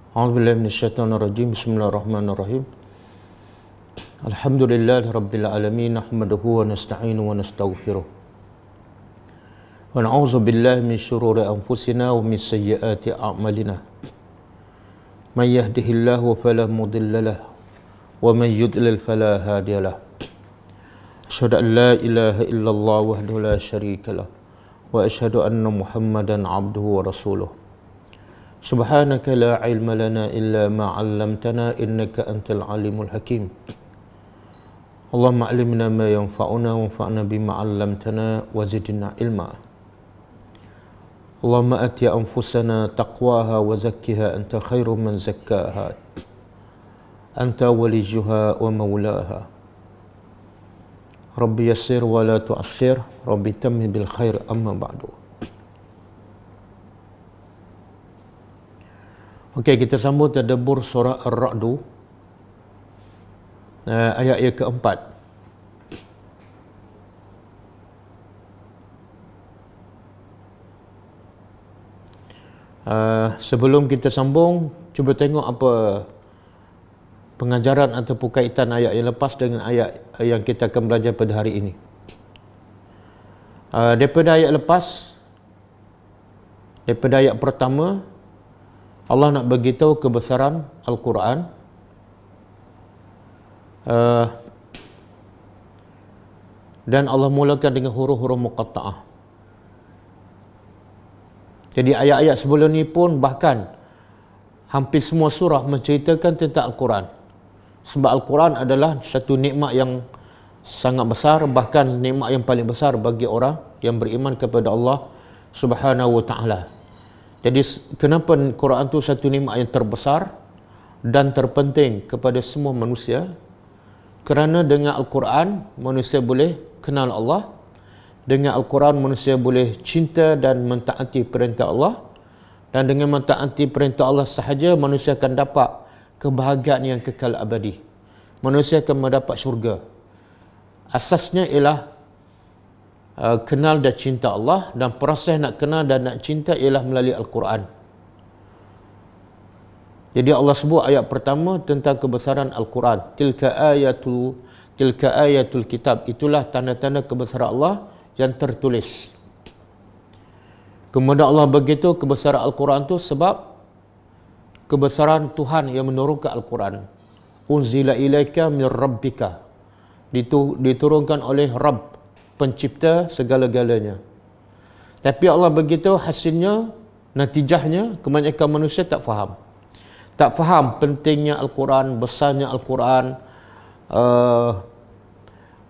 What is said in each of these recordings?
A'udzubillahi minasyaitonirrajim. Bismillahirrahmanirrahim. Alhamdulillahirabbil alamin, nahmaduhu wa nasta'inu wa nastaghfiruh. Wa na'udzu billahi min syururi anfusina wa min sayyiati a'malina. May yahdihillahu fala mudilla lahu wa may yudlil fala hadiya lahu. Asyhadu an la ilaha illallah wahdahu la syarika lahu wa asyhadu anna Muhammadan 'abduhu wa rasuluh. Subhanaka la ilma lana illa ma 'allamtana innaka antal alimul hakim. Allahumma 'allimna ma yanfa'una wanfa'na bima 'allamtana wa zidna ilma. Allahumma ati anfusana taqwaha wa zakkiha anta khairu man zakkaha. Anta waliyuha wa maulaha. Rabbi yassir wa la tu'assir, Rabbi tammi bil khair, amma ba'du. Okey, kita sambung tadabbur surah Ar-Ra'd, ayat yang keempat. Sebelum kita sambung, cuba tengok apa pengajaran ataupun kaitan ayat yang lepas dengan ayat yang kita akan belajar pada hari ini. Daripada ayat lepas, daripada ayat pertama, Allah nak beritahu kebesaran Al-Quran. Dan Allah mulakan dengan huruf-huruf muqatta'ah. Jadi ayat-ayat sebelum ni pun bahkan hampir semua surah menceritakan tentang Al-Quran. Sebab Al-Quran adalah satu nikmat yang sangat besar, bahkan nikmat yang paling besar bagi orang yang beriman kepada Allah Subhanahu wa ta'ala. Jadi kenapa Quran itu satu nikmat yang terbesar dan terpenting kepada semua manusia? Kerana dengan Al-Quran manusia boleh kenal Allah. Dengan Al-Quran manusia boleh cinta dan mentaati perintah Allah. Dan dengan mentaati perintah Allah sahaja manusia akan dapat kebahagiaan yang kekal abadi. Manusia akan mendapat syurga. Asasnya ialah kenal dan cinta Allah, dan proses nak kenal dan nak cinta ialah melalui Al-Quran. Jadi Allah sebut ayat pertama tentang kebesaran Al-Quran. Tilka ayatul kitab. Itulah tanda-tanda kebesaran Allah yang tertulis. Kemudian Allah beritahu kebesaran Al-Quran tu sebab kebesaran Tuhan yang menurunkan Al-Quran. Unzila ilaika min rabbika. Diturunkan oleh Rabb, pencipta segala-galanya. Tapi Allah beritahu hasilnya, natijahnya, kebanyakan manusia tak faham. Tak faham pentingnya Al-Quran, besarnya Al-Quran,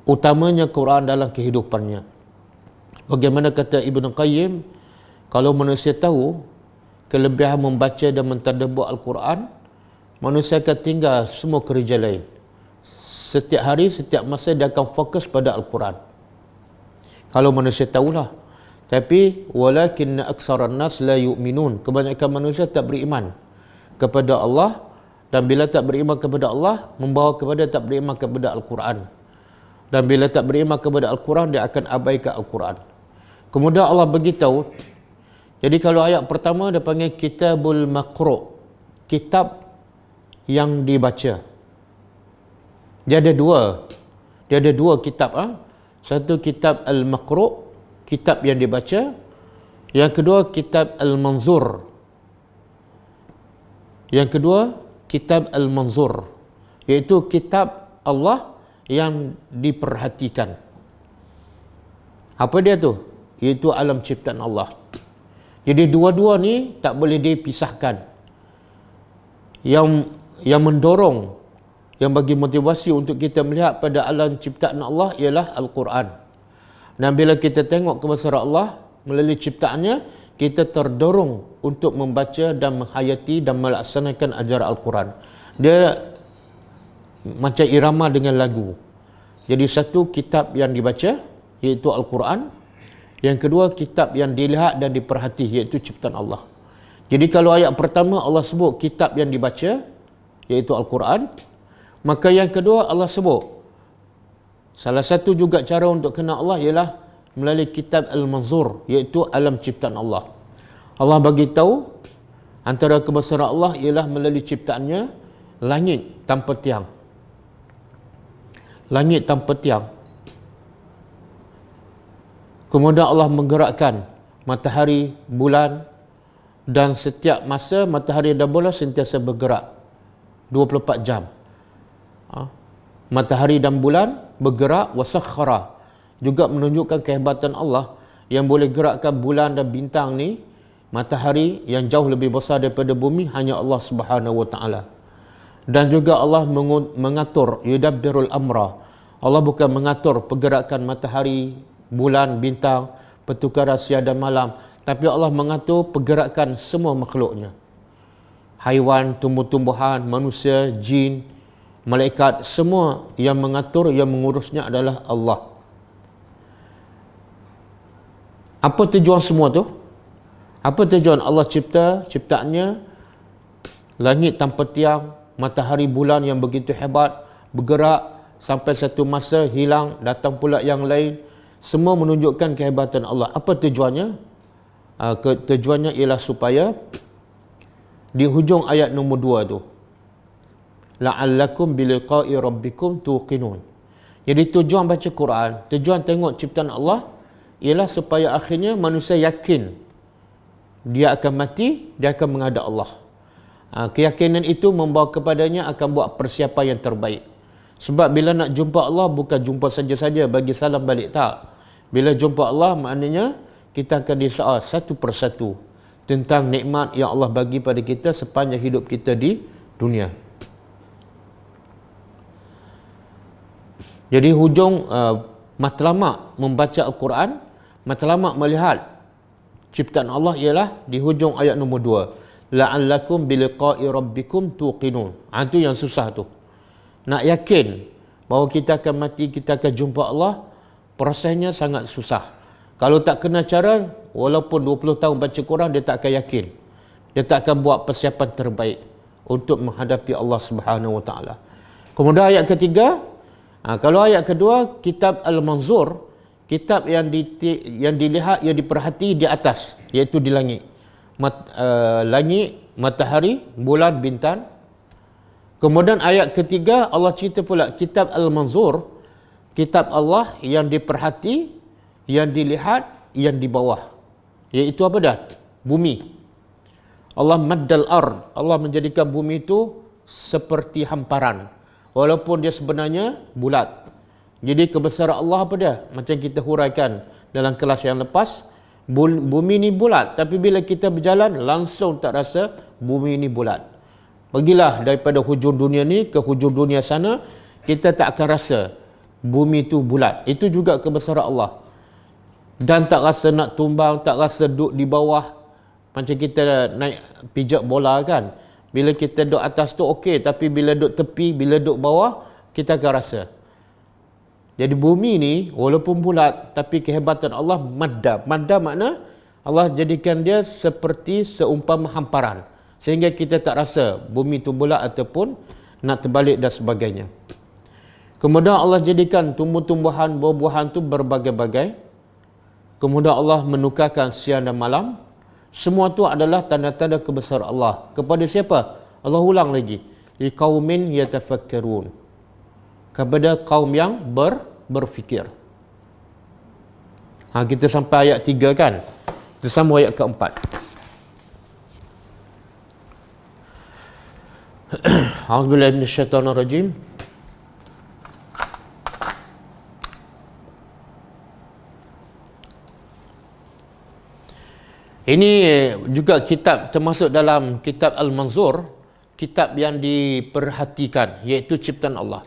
utamanya Quran dalam kehidupannya. Bagaimana kata Ibn Qayyim, kalau manusia tahu kelebihan membaca dan mentadabbur Al-Quran, manusia akan tinggal semua kerja lain. Setiap hari, setiap masa dia akan fokus pada Al-Quran. Kalau manusia tahulah. Tapi walakinna aksaran nas la yu'minun. Kebanyakan manusia tak beriman kepada Allah, dan bila tak beriman kepada Allah membawa kepada tak beriman kepada Al-Quran. Dan bila tak beriman kepada Al-Quran, dia akan abaikan Al-Quran. Kemudian Allah beritahu, jadi kalau ayat pertama dia panggil kitabul maqru', kitab yang dibaca. Dia ada dua kitab. Satu kitab al-maqru', kitab yang dibaca. Yang kedua kitab al-manzur. Yang kedua kitab al-manzur, iaitu kitab Allah yang diperhatikan. Apa dia tu? Iaitu alam ciptaan Allah. Jadi dua-dua ni tak boleh dipisahkan. Yang mendorong, yang bagi motivasi untuk kita melihat pada alam ciptaan Allah ialah Al-Quran. Dan bila kita tengok kebesaran Allah melalui ciptaannya, kita terdorong untuk membaca dan menghayati dan melaksanakan ajaran Al-Quran. Dia macam irama dengan lagu. Jadi satu kitab yang dibaca, iaitu Al-Quran. Yang kedua kitab yang dilihat dan diperhati, iaitu ciptaan Allah. Jadi kalau ayat pertama Allah sebut kitab yang dibaca, iaitu Al-Quran, maka yang kedua Allah sebut salah satu juga cara untuk kenal Allah ialah melalui kitab Al-Manzur, iaitu alam ciptaan Allah. Allah bagi tahu Antara kebesaran Allah ialah melalui ciptaannya langit tanpa tiang. Langit tanpa tiang. Kemudian Allah menggerakkan matahari, bulan, dan setiap masa matahari dan bulan sentiasa bergerak 24 jam. Matahari dan bulan bergerak, wasakhara, juga menunjukkan kehebatan Allah yang boleh gerakkan bulan dan bintang ni, matahari yang jauh lebih besar daripada bumi, hanya Allah Subhanahu wa taala. Dan juga Allah mengatur yudabbirul amra. Allah bukan mengatur pergerakan matahari, bulan, bintang, pertukaran siang dan malam, tapi Allah mengatur pergerakan semua makhluknya. Haiwan, tumbuh-tumbuhan, manusia, jin, malaikat, semua yang mengatur, yang mengurusnya adalah Allah. Apa tujuan semua tu? Apa tujuan Allah ciptaannya? Langit tanpa tiang, matahari, bulan yang begitu hebat, bergerak sampai satu masa hilang, datang pula yang lain. Semua menunjukkan kehebatan Allah. Apa tujuannya? Tujuannya ialah supaya di hujung ayat nombor 2 tu, la'allakum biliqa'i rabbikum tuqinun. Jadi tujuan baca Quran, tujuan tengok ciptaan Allah ialah supaya akhirnya manusia yakin dia akan mati, dia akan menghadap Allah. Keyakinan itu membawa kepadanya akan buat persiapan yang terbaik. Sebab bila nak jumpa Allah, bukan jumpa saja-saja bagi salam balik, tak. Bila jumpa Allah, maknanya kita akan disoal satu persatu tentang nikmat yang Allah bagi pada kita sepanjang hidup kita di dunia. Jadi hujung matlamat membaca Al-Quran, matlamat melihat ciptaan Allah ialah di hujung ayat nombor 2. La'allakum biliqa'i rabbikum tuqinun. Itu yang susah tu. Nak yakin bahawa kita akan mati, kita akan jumpa Allah, prosesnya sangat susah. Kalau tak kena cara, walaupun 20 tahun baca Quran, dia tak akan yakin. Dia tak akan buat persiapan terbaik untuk menghadapi Allah Subhanahu Wa Taala. Kemudian ayat ketiga, kalau ayat kedua, kitab Al-Manzur, kitab yang dilihat, yang diperhati di atas, iaitu di langit. Langit, matahari, bulan, bintang. Kemudian ayat ketiga, Allah cerita pula kitab Al-Manzur, kitab Allah yang diperhati, yang dilihat, yang di bawah. Iaitu apa dah? Bumi. Allah maddal ard. Allah menjadikan bumi itu seperti hamparan. Walaupun dia sebenarnya bulat. Jadi kebesaran Allah apa dia? Macam kita huraikan dalam kelas yang lepas, bumi ni bulat, tapi bila kita berjalan langsung tak rasa bumi ni bulat. Pergilah daripada hujung dunia ni ke hujung dunia sana, kita tak akan rasa bumi tu bulat. Itu juga kebesaran Allah. Dan tak rasa nak tumbang, tak rasa duduk di bawah. Macam kita naik pijak bola kan. Bila kita duduk atas tu okey, tapi bila duduk tepi, bila duduk bawah, kita akan rasa. Jadi bumi ni walaupun bulat, tapi kehebatan Allah madda. Madda makna Allah jadikan dia seperti seumpama hamparan, sehingga kita tak rasa bumi tu bulat ataupun nak terbalik dan sebagainya. Kemudian Allah jadikan tumbuh-tumbuhan, buah-buahan tu berbagai-bagai. Kemudian Allah menukarkan siang dan malam. Semua tu adalah tanda-tanda kebesaran Allah. Kepada siapa? Allah ulang lagi. Liqaumin yatafakkarun. Kepada kaum yang berfikir. Kita sampai ayat 3 kan? Kita sambung ayat keempat. A'udzubillahi minasyaitonirrajim. Ini juga kitab termasuk dalam kitab Al-Manzur, kitab yang diperhatikan, iaitu ciptaan Allah.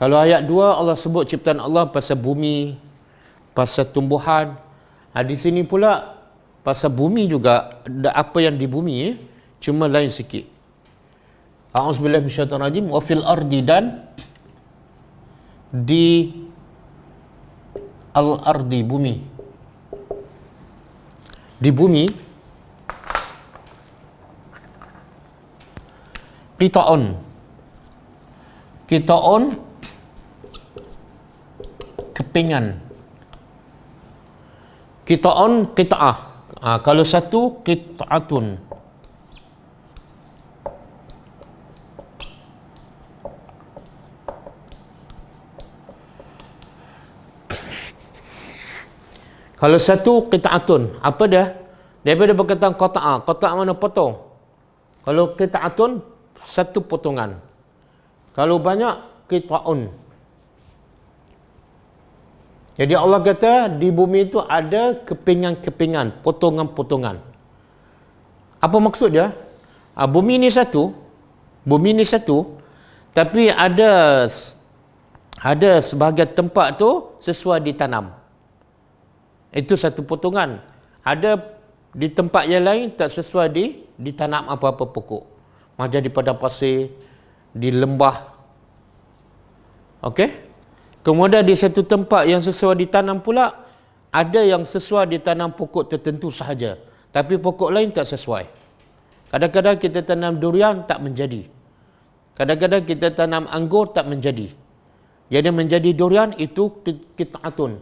Kalau ayat 2 Allah sebut ciptaan Allah pasal bumi, pasal tumbuhan. Di sini pula pasal bumi juga, ada apa yang di bumi, cuma lain sikit. A'udzubillahi minasyaitonirrajim. Wa fil ardi, dan di al-ardi, bumi. Di bumi, qita'un, kepingan. Qita'un, qita'ah. Kalau satu, qita'atun. Kalau satu qita'atun, apa dia? Daripada perkataan qata'a. Qata'a mana potong. Kalau qita'atun, satu potongan. Kalau banyak, qita'un. Jadi Allah kata di bumi itu ada kepingan-kepingan, potongan-potongan. Apa maksud dia? Bumi ini satu, tapi ada sebahagian tempat tu sesuai ditanam. Itu satu potongan. Ada di tempat yang lain tak sesuai ditanam apa-apa pokok. Macam di padang pasir, di lembah. Okey? Kemudian di satu tempat yang sesuai ditanam pula, ada yang sesuai ditanam pokok tertentu sahaja. Tapi pokok lain tak sesuai. Kadang-kadang kita tanam durian tak menjadi. Kadang-kadang kita tanam anggur tak menjadi. Jadi menjadi durian itu qita'atun.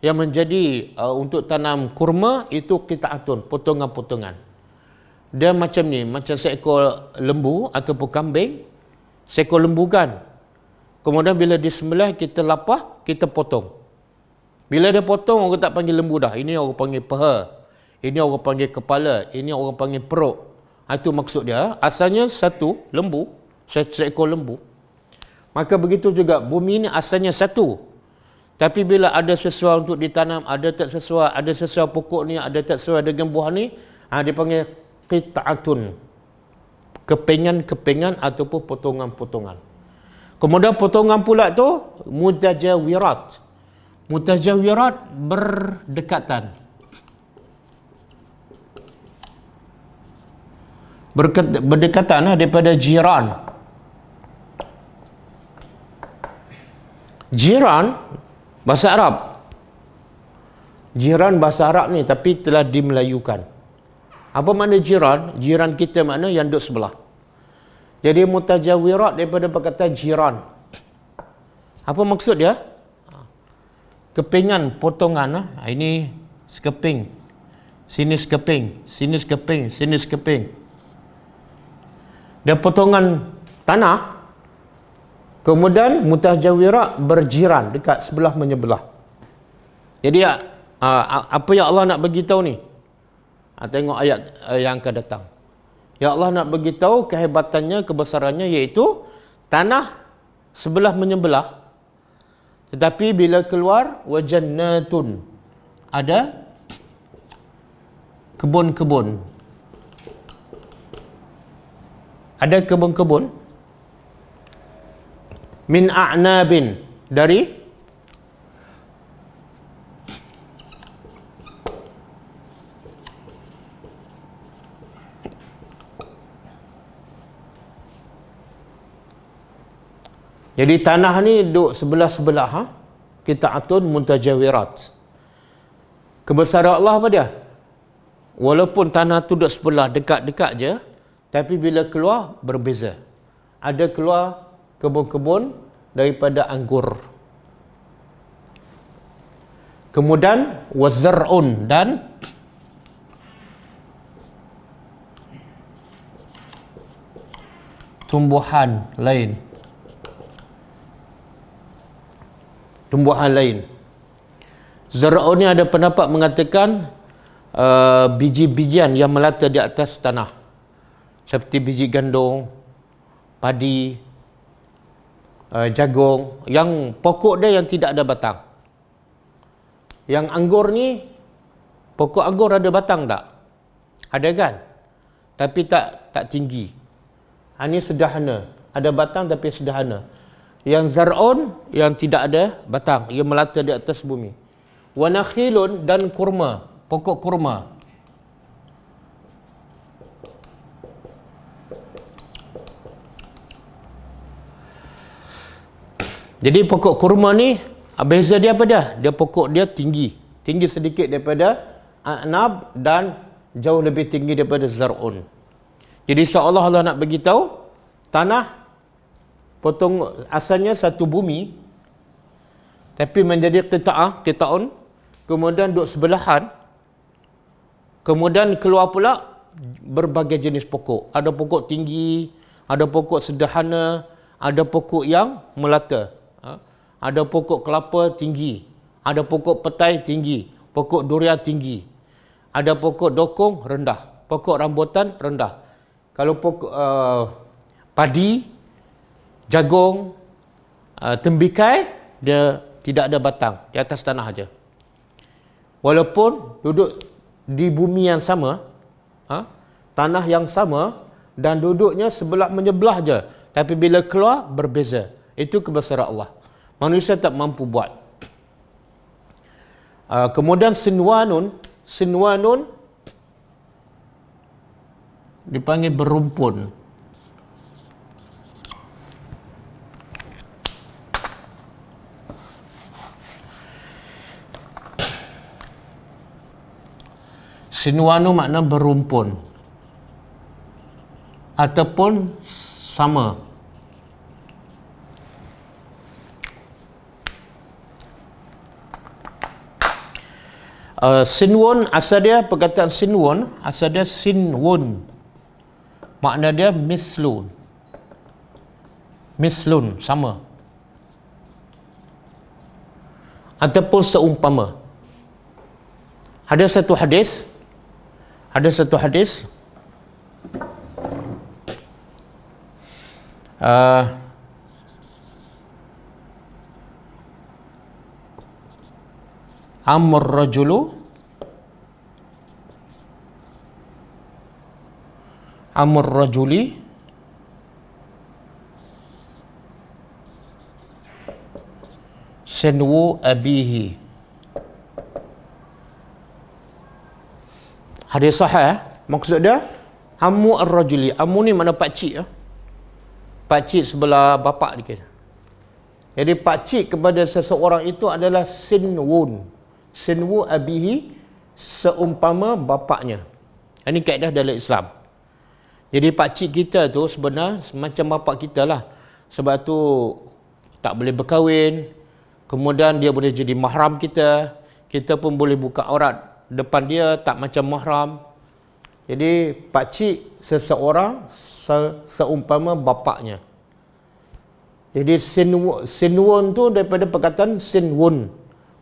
Yang menjadi untuk tanam kurma itu qita'atun, potongan-potongan. Dia macam ni, macam seekor lembu ataupun kambing, seekor lembu kan. Kemudian bila disembelih, kita lapah, kita potong. Bila dia potong, orang tak panggil lembu dah. Ini orang panggil paha. Ini orang panggil kepala. Ini orang panggil perut. Itu maksud dia. Asalnya satu lembu, seekor lembu. Maka begitu juga, bumi ini asalnya satu. Tapi bila ada sesuai untuk ditanam, ada tak sesuai, ada sesuai pokok ni, ada tak sesuai dengan buah ni, dia panggil qita'atun. Kepingan-kepingan ataupun potongan-potongan. Kemudian potongan pula tu mutajawirat. Mutajawirat berdekatan. Berdekatan daripada jiran. Jiran bahasa Arab. Jiran bahasa Arab ni tapi telah dimelayukan. Apa makna jiran? Jiran kita makna yang duduk sebelah. Jadi mutajawirat daripada perkataan jiran. Apa maksud dia? Kepingan, potongan. Ini sekeping. Sini sekeping. Sini sekeping. Sini sekeping. Dan potongan tanah. Kemudian mutajawirat berjiran. Dekat sebelah menyebelah. Jadi apa yang Allah nak beritahu ni? Tengok ayat yang akan datang. Ya Allah nak beritahu kehebatannya, kebesarannya, iaitu tanah sebelah menyebelah. Tetapi bila keluar, wajannatun, ada kebun-kebun. Ada kebun-kebun. Min a'nabin, dari jadi tanah ni duduk sebelah-sebelah. Qita'atun muntajawirat. Kebesaran Allah apa dia? Walaupun tanah tu duduk sebelah, dekat-dekat je, tapi bila keluar, berbeza. Ada keluar kebun-kebun daripada anggur. Kemudian, wazar'un, dan tumbuhan lain. Tumbuhan lain. Zar'un ni ada pendapat mengatakan biji-bijian yang melata di atas tanah. Seperti biji gandum, padi, jagung. Yang pokok dia yang tidak ada batang. Yang anggur ni, pokok anggur ada batang tak? Ada kan? Tapi tak tinggi. Ini sederhana. Ada batang tapi sederhana. Yang zar'un yang tidak ada batang, ia melata di atas bumi. Wa nakhilun, dan kurma, pokok kurma. Jadi pokok kurma ni beza dia apa dia? Dia pokok dia tinggi sedikit daripada a'nab dan jauh lebih tinggi daripada zar'un. Jadi seolah Allah nak beritahu tanah asalnya satu bumi, tapi menjadi qita'un, kemudian duduk sebelahan, kemudian keluar pula berbagai jenis pokok. Ada pokok tinggi, ada pokok sederhana, ada pokok yang melata, ada pokok kelapa tinggi, ada pokok petai tinggi. pokok durian tinggi. Ada pokok dokong rendah, pokok rambutan rendah. Kalau pokok padi, jagung, tembikai, dia tidak ada batang, di atas tanah aja. Walaupun duduk di bumi yang sama, tanah yang sama, dan duduknya sebelah menyebelah je, tapi bila keluar berbeza. Itu kebesaran Allah. Manusia tak mampu buat. Kemudian sinwanun dipanggil berumpun. Sinwanu makna berumpun ataupun sama. Sinwun, asal dia perkataan sinwun, asal dia sinwun. Makna dia mislun. Mislun, sama. Ataupun seumpama. Ada satu hadis amr rajuli sinwu abihi. Hadis sahih, maksud dia ammu ar-rajuli. Ammu ni mana pakcik ya? Pakcik sebelah bapak dia. Jadi pakcik kepada seseorang itu adalah sinwun. Sinwu abihi, seumpama bapaknya. Ini kaedah dalam Islam. Jadi pakcik kita tu sebenarnya macam bapak kita lah. Sebab tu tak boleh berkahwin. Kemudian dia boleh jadi mahram kita. Kita pun boleh buka aurat depan dia, tak macam mahram. Jadi pakcik seseorang seumpama bapaknya. Jadi sinwun tu daripada perkataan sinwun.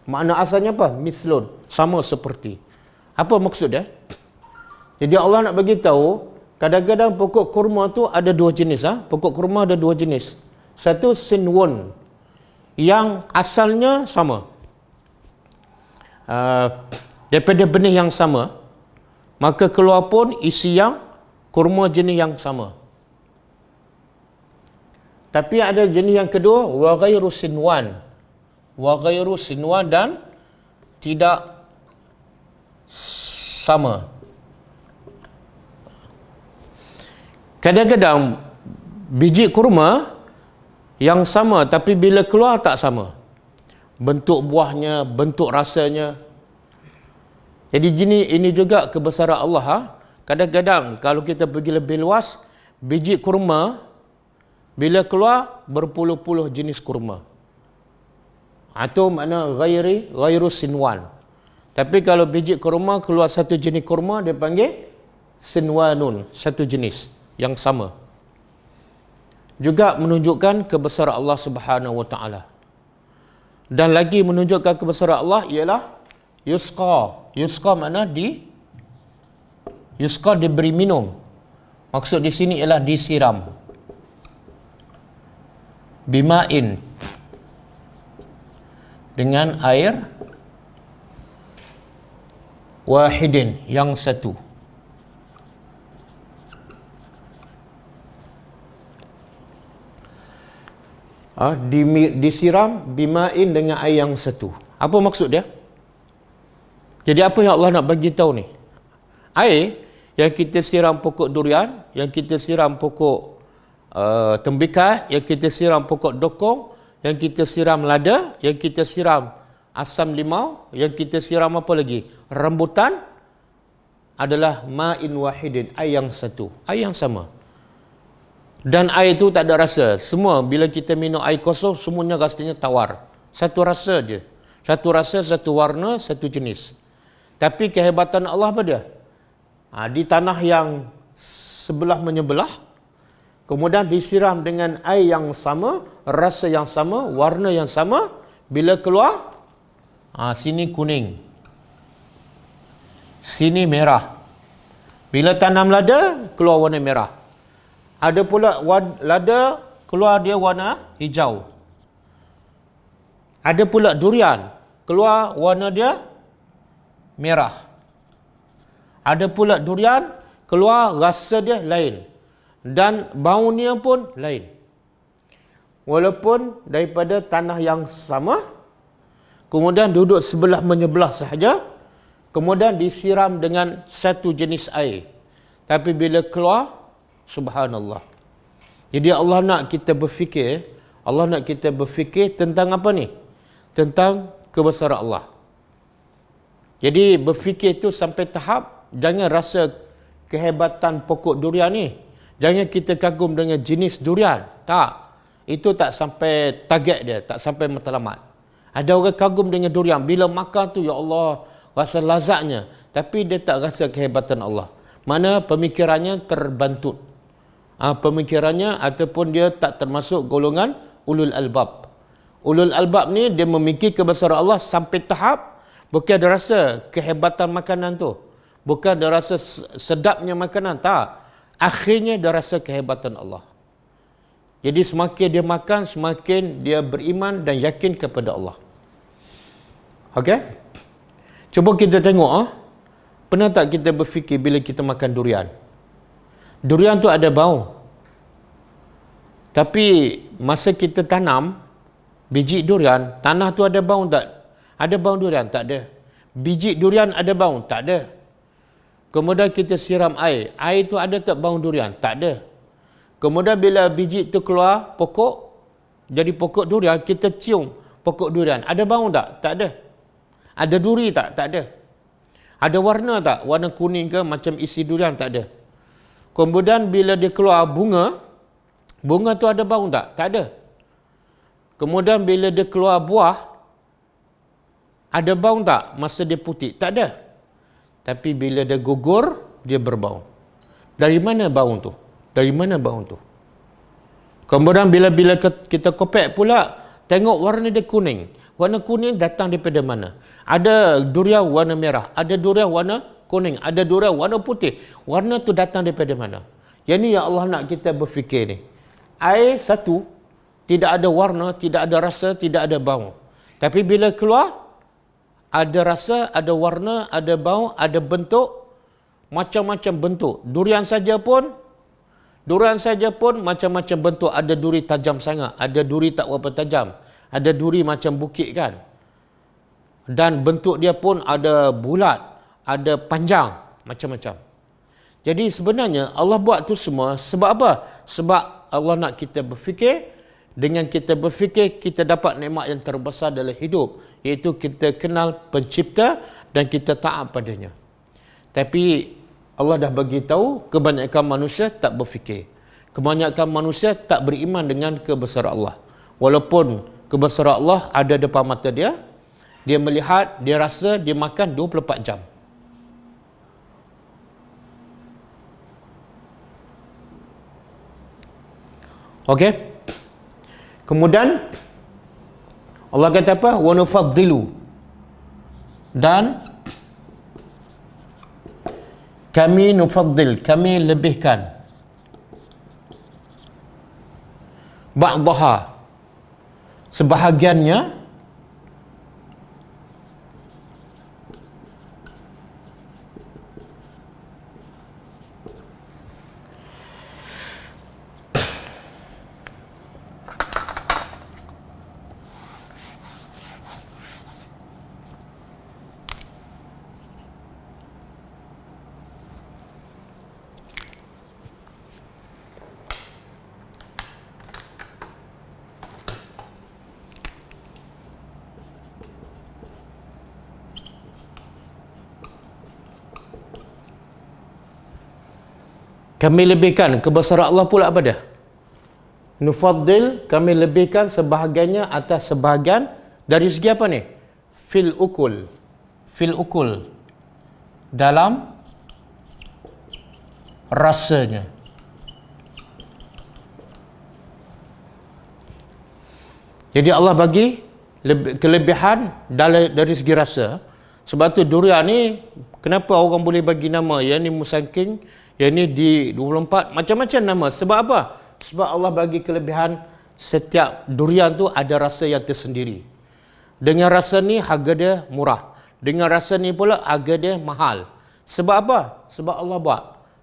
Makna asalnya apa? Mislun, sama seperti. Apa maksud dia? Jadi Allah nak bagi tahu, kadang-kadang pokok kurma tu ada dua jenis. Pokok kurma ada dua jenis. Satu sinwun, yang asalnya sama. Daripada benih yang sama, maka keluar pun isi yang kurma jenis yang sama. Tapi ada jenis yang kedua, wa ghairu sinwan. Wa ghairu sinwan, dan tidak sama. Kadang-kadang biji kurma yang sama, tapi bila keluar tak sama. Bentuk buahnya, bentuk rasanya. Jadi ini juga kebesaran Allah. Kadang-kadang kalau kita pergi lebih luas, biji kurma bila keluar berpuluh-puluh jenis kurma. Itu makna ghairu sinwan. Tapi kalau biji kurma keluar satu jenis kurma, dia panggil sinwanun, satu jenis yang sama. Juga menunjukkan kebesaran Allah Subhanahu wa taala. Dan lagi menunjukkan kebesaran Allah ialah yusqa. Yusqa makna yusqa diberi minum. Maksud di sini ialah disiram. Bima'in, dengan air wahidin, yang satu. Disiram bima'in, dengan air yang satu. Apa maksud dia? Jadi apa yang Allah nak bagi tahu ni? Air yang kita siram pokok durian, yang kita siram pokok tembikai, yang kita siram pokok dokong, yang kita siram lada, yang kita siram asam limau, yang kita siram apa lagi? Rambutan, adalah ma'in wahidin, air yang satu, air yang sama. Dan air itu tak ada rasa. Semua bila kita minum air kosong, semuanya rasanya tawar. Satu rasa je. Satu rasa, satu warna, satu jenis. Tapi kehebatan Allah apa dia? Di tanah yang sebelah menyebelah, kemudian disiram dengan air yang sama, rasa yang sama, warna yang sama. Bila keluar, sini kuning, sini merah. Bila tanam lada, keluar warna merah. Ada pula lada, keluar dia warna hijau. Ada pula durian, keluar warna dia merah. Ada pula durian, keluar rasa dia lain. Dan baunya pun lain. Walaupun daripada tanah yang sama, kemudian duduk sebelah menyebelah sahaja, kemudian disiram dengan satu jenis air. Tapi bila keluar, subhanallah. Jadi Allah nak kita berfikir tentang apa ni? Tentang kebesaran Allah. Jadi berfikir tu sampai tahap, jangan rasa kehebatan pokok durian ni. Jangan kita kagum dengan jenis durian. Tak. Itu tak sampai target dia, tak sampai matlamat. Ada orang kagum dengan durian. Bila makan tu, ya Allah, rasa lazatnya. Tapi dia tak rasa kehebatan Allah. Mana pemikirannya terbantut. Pemikirannya ataupun dia tak termasuk golongan ulul albab. Ulul albab ni dia memikir kebesaran Allah sampai tahap bukan dia rasa kehebatan makanan tu. Bukan dia rasa sedapnya makanan. Tak. Akhirnya dia rasa kehebatan Allah. Jadi semakin dia makan, semakin dia beriman dan yakin kepada Allah. Okey? Cuba kita tengok. Pernah tak kita berfikir bila kita makan durian? Durian tu ada bau. Tapi masa kita tanam biji durian, tanah tu ada bau tak? Ada bau durian? Tak ada. Biji durian ada bau? Tak ada. Kemudian kita siram air. Air tu ada tak bau durian? Tak ada. Kemudian bila biji tu keluar pokok, jadi pokok durian, kita cium pokok durian. Ada bau tak? Tak ada. Ada duri tak? Tak ada. Ada warna tak? Warna kuning ke macam isi durian? Tak ada. Kemudian bila dia keluar bunga, bunga tu ada bau tak? Tak ada. Kemudian bila dia keluar buah, ada bau tak masa dia putih? Tak ada. Tapi bila dia gugur, dia berbau. Dari mana bau tu? Dari mana bau tu? Kemudian bila kita kopek pula, tengok warna dia kuning. Warna kuning datang daripada mana? Ada durian warna merah, ada durian warna kuning, ada durian warna putih. Warna tu datang daripada mana? Yang ni yang Allah nak kita berfikir ni. Air satu, tidak ada warna, tidak ada rasa, tidak ada bau. Tapi bila keluar, ada rasa, ada warna, ada bau, ada bentuk, macam-macam bentuk. Durian saja pun macam-macam bentuk. Ada duri tajam sangat, ada duri tak berapa tajam, ada duri macam bukit kan. Dan bentuk dia pun ada bulat, ada panjang, macam-macam. Jadi sebenarnya Allah buat tu semua sebab apa? Sebab Allah nak kita berfikir. Dengan kita berfikir, kita dapat nikmat yang terbesar dalam hidup, iaitu kita kenal pencipta dan kita taat padanya. Tapi Allah dah bagi tahu kebanyakan manusia tak berfikir. Kebanyakan manusia tak beriman dengan kebesaran Allah. Walaupun kebesaran Allah ada depan mata dia, dia melihat, dia rasa, dia makan 24 jam. Okey? Kemudian Allah kata apa? Wa nufaddilu. Dan kami nufaddil, kami lebihkan ba'daha, sebahagiannya kami lebihkan kebesaran Allah pula apa dia? Nufaddil, kami lebihkan sebahagiannya atas sebahagian dari segi apa ni? Fil ukul. Fil ukul. Dalam rasanya. Jadi Allah bagi kelebihan dari segi rasa Sebab tu durian ni, kenapa orang boleh bagi nama, yang ni musangking, yang ni di 24, macam-macam nama. Sebab apa? Sebab Allah bagi kelebihan, setiap durian tu ada rasa yang tersendiri. Dengan rasa ni harga dia murah. Dengan rasa ni pula harga dia mahal. Sebab apa? Sebab Allah buat.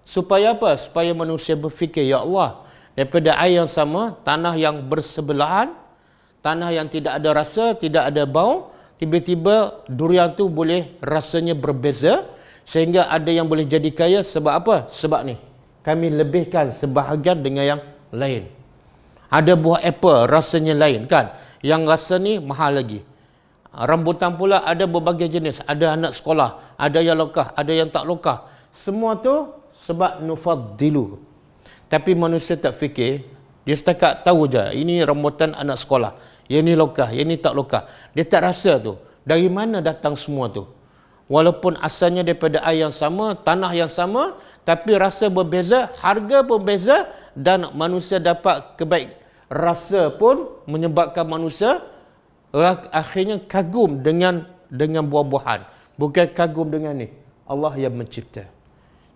Supaya apa? Supaya manusia berfikir, ya Allah, daripada air yang sama, tanah yang bersebelahan, tanah yang tidak ada rasa, tidak ada bau, tiba-tiba durian tu boleh rasanya berbeza, sehingga ada yang boleh jadi kaya. Sebab apa? Sebab ni, kami lebihkan sebahagian dengan yang lain. Ada buah apple rasanya lain kan, yang rasa ni mahal lagi. Rambutan pula ada berbagai jenis, ada anak sekolah, ada yang lokah, ada yang tak lokah. Semua tu sebab nufaddilu. Tapi manusia tak fikir, dia setakat tahu je ini rambutan anak sekolah, yang ni lokah, yang ni tak lokah. Dia tak rasa tu dari mana datang semua tu. Walaupun asalnya daripada air yang sama, tanah yang sama, tapi rasa berbeza, harga berbeza, dan manusia dapat kebaik. Rasa pun menyebabkan manusia akhirnya kagum dengan buah-buahan, bukan kagum dengan ni. Allah yang mencipta.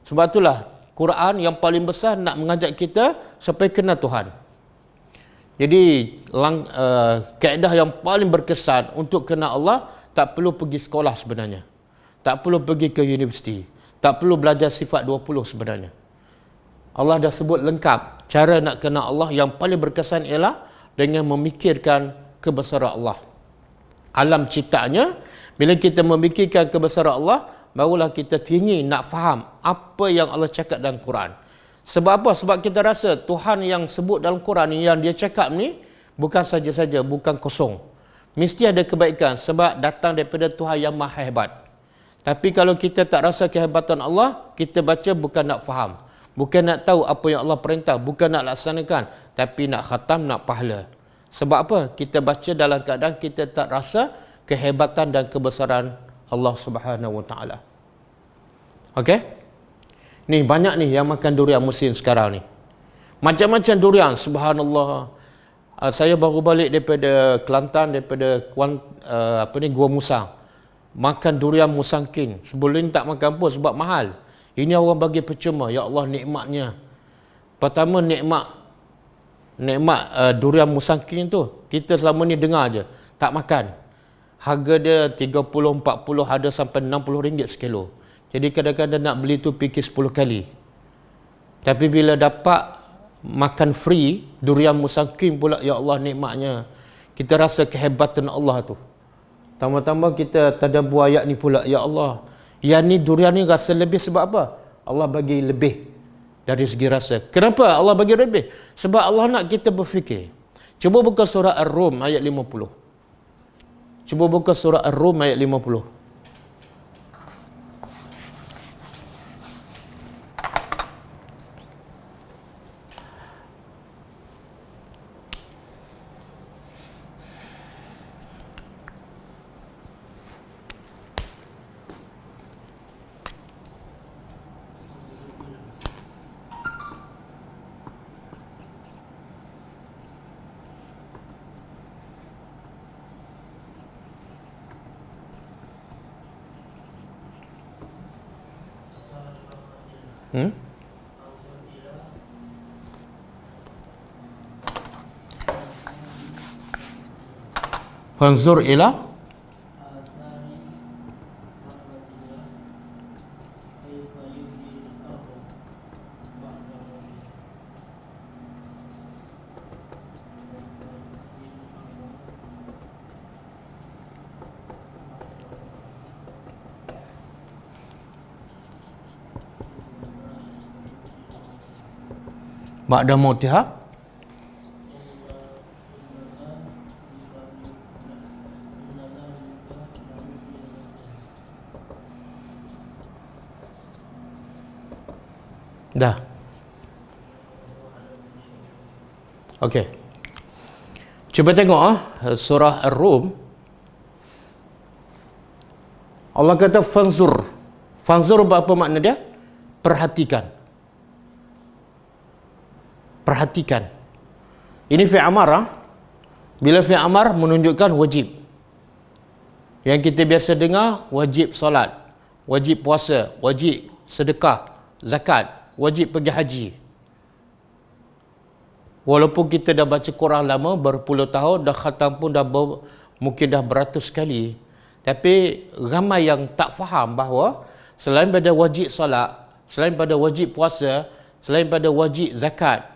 Sebab itulah Quran yang paling besar nak mengajak kita supaya kenal Tuhan. Jadi kaedah yang paling berkesan untuk kenal Allah, tak perlu pergi sekolah sebenarnya, tak perlu pergi ke universiti, tak perlu belajar sifat 20 sebenarnya. Allah dah sebut lengkap cara nak kenal Allah. Yang paling berkesan ialah dengan memikirkan kebesaran Allah, alam ciptaannya. Bila kita memikirkan kebesaran Allah, barulah kita teringin nak faham apa yang Allah cakap dalam Quran. Sebab apa? Sebab kita rasa Tuhan yang sebut dalam Quran ni, yang dia cakap ni, bukan saja-saja, bukan kosong. Mesti ada kebaikan sebab datang daripada Tuhan yang maha hebat. Tapi kalau kita tak rasa kehebatan Allah, kita baca bukan nak faham, bukan nak tahu apa yang Allah perintah, bukan nak laksanakan, tapi nak khatam, nak pahala. Sebab apa? Kita baca dalam keadaan kita tak rasa kehebatan dan kebesaran Allah Subhanahu Wa Taala. Okey? Ni banyak ni yang makan durian musim sekarang ni. Macam-macam durian, subhanallah. Saya baru balik daripada Kelantan, daripada Gua Musang. Makan durian musangking. Sebelum ni tak makan pun sebab mahal. Ini orang bagi percuma. Ya Allah, nikmatnya. Pertama, nikmat durian musangking tu, kita selama ni dengar je, tak makan. Harga dia 30, 40, ada sampai RM60 sekilo. Jadi kadang-kadang nak beli tu fikir 10 kali. Tapi bila dapat makan free durian musangking pula, ya Allah nikmatnya, kita rasa kehebatan Allah tu. Tambah-tambah kita tadabbur ayat ni pula, ya Allah, yang ni durian ni rasa lebih sebab apa? Allah bagi lebih dari segi rasa. Kenapa Allah bagi lebih? Sebab Allah nak kita berfikir. Cuba buka surah Ar-Rum ayat 50. Cuba buka surah Ar-Rum ayat 50. Fanzur ila ba'da mautiha. Dah. Okey. Cuba tengok surah Ar-Rum. Allah kata fanzur. Fanzur apa makna dia? Perhatikan. Perhatikan. Ini fi'il amar. Bila fi'il amar menunjukkan wajib. Yang kita biasa dengar, wajib solat, wajib puasa, wajib sedekah, zakat, wajib pergi haji. Walaupun kita dah baca Quran lama, berpuluh tahun, dah khatam pun mungkin dah beratus kali. Tapi ramai yang tak faham bahawa selain pada wajib salat, selain pada wajib puasa, selain pada wajib zakat,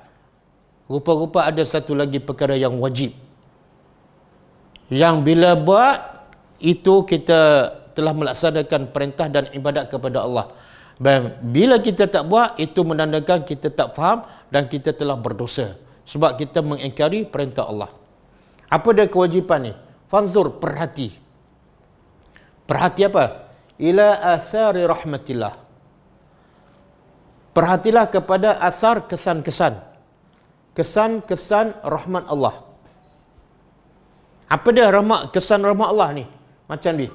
rupa-rupa ada satu lagi perkara yang wajib. Yang bila buat, itu kita telah melaksanakan perintah dan ibadat kepada Allah. Dan bila kita tak buat, itu menandakan kita tak faham dan kita telah berdosa. Sebab kita mengingkari perintah Allah. Apa dia kewajipan ni? Fanzur, perhati. Perhati apa? Ila asari rahmatillah. Perhatilah kepada asar kesan-kesan. Kesan-kesan rahmat Allah. Apa dia kesan rahmat Allah ni? Macam ni.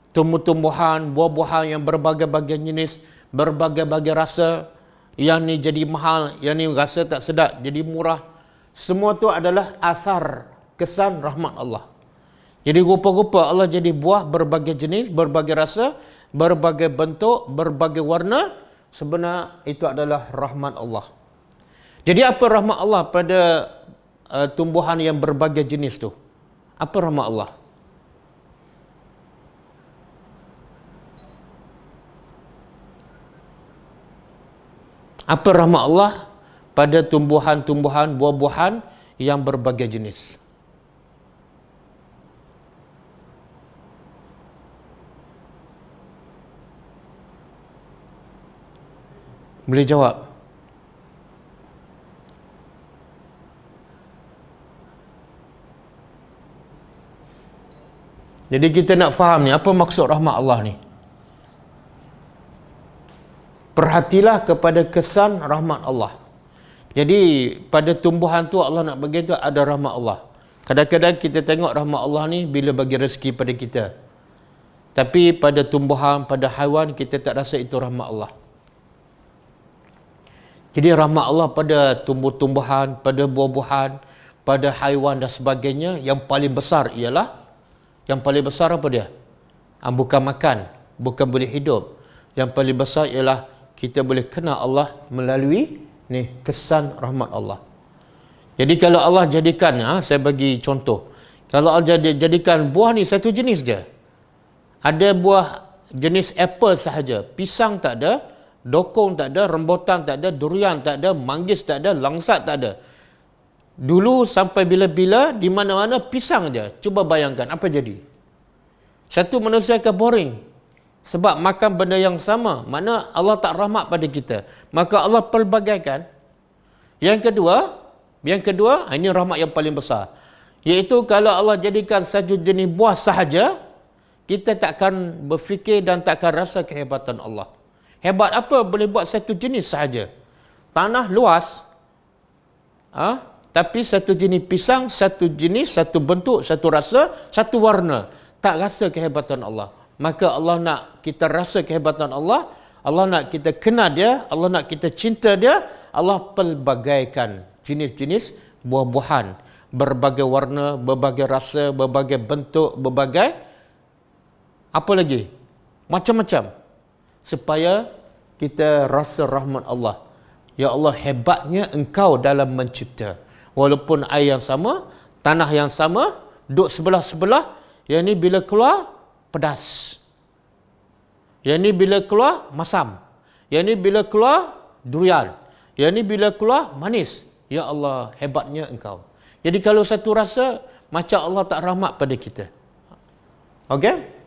Tumbuh-tumbuhan, buah-buahan yang berbagai-bagai jenis, berbagai-bagai rasa. Yang ni jadi mahal, yang ni rasa tak sedap, jadi murah. Semua tu adalah asar kesan rahmat Allah. Jadi rupa-rupa Allah jadi buah berbagai jenis, berbagai rasa, berbagai bentuk, berbagai warna. Sebenarnya itu adalah rahmat Allah. Jadi apa rahmat Allah pada tumbuhan yang berbagai jenis tu? Apa rahmat Allah? Apa rahmat Allah pada tumbuhan-tumbuhan, buah-buahan yang berbagai jenis? Boleh jawab? Jadi kita nak faham ni, apa maksud rahmat Allah ni? Perhatilah kepada kesan rahmat Allah. Jadi pada tumbuhan tu Allah nak bagi tu ada rahmat Allah. Kadang-kadang kita tengok rahmat Allah ni bila bagi rezeki pada kita. Tapi pada tumbuhan, pada haiwan kita tak rasa itu rahmat Allah. Jadi rahmat Allah pada tumbuh-tumbuhan, pada buah-buahan, pada haiwan dan sebagainya, yang paling besar ialah, yang paling besar apa dia? Bukan makan, bukan boleh hidup. Yang paling besar ialah kita boleh kenal Allah melalui ni kesan rahmat Allah. Jadi kalau Allah jadikan, saya bagi contoh. Kalau Allah jadikan buah ni satu jenis je. Ada buah jenis apple sahaja, pisang tak ada, dokong tak ada, rambutan tak ada, durian tak ada, manggis tak ada, langsat tak ada. Dulu sampai bila-bila di mana-mana pisang je. Cuba bayangkan apa jadi. Satu, manusia akan boring. Sebab makan benda yang sama, mana Allah tak rahmat pada kita. Maka Allah pelbagaikan. Yang kedua, ini rahmat yang paling besar. Iaitu kalau Allah jadikan satu jenis buah sahaja, kita takkan berfikir dan takkan rasa kehebatan Allah. Hebat apa boleh buat satu jenis sahaja? Tanah luas, tapi satu jenis pisang, satu jenis, satu bentuk, satu rasa, satu warna. Tak rasa kehebatan Allah. Maka Allah nak kita rasa kehebatan Allah, Allah nak kita kenal dia, Allah nak kita cinta dia. Allah pelbagaikan jenis-jenis buah-buahan, berbagai warna, berbagai rasa, berbagai bentuk, berbagai apa lagi? Macam-macam. Supaya kita rasa rahmat Allah. Ya Allah, hebatnya Engkau dalam mencipta. Walaupun air yang sama, tanah yang sama, duduk sebelah-sebelah, yang ni bila keluar pedas. Yang ni bila keluar masam. Yang ni bila keluar durian. Yang ni bila keluar manis. Ya Allah, hebatnya Engkau. Jadi kalau satu rasa, macam Allah tak rahmat pada kita. Okey?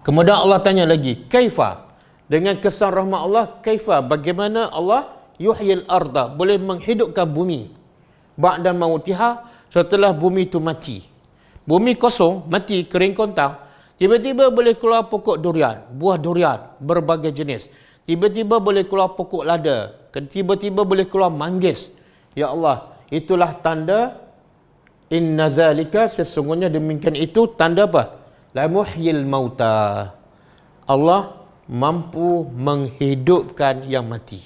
Kemudian Allah tanya lagi, kaifa? Dengan kesan rahmat Allah, kaifa? Bagaimana Allah yuhyil arda, boleh menghidupkan bumi. Ba'da mautiha, setelah bumi itu mati. Bumi kosong, mati, kering kontang. Tiba-tiba boleh keluar pokok durian, buah durian, berbagai jenis. Tiba-tiba boleh keluar pokok lada. Tiba-tiba boleh keluar manggis. Ya Allah, itulah tanda inna zalika, sesungguhnya demikian itu tanda apa? La muhyil mauta. Allah mampu menghidupkan yang mati.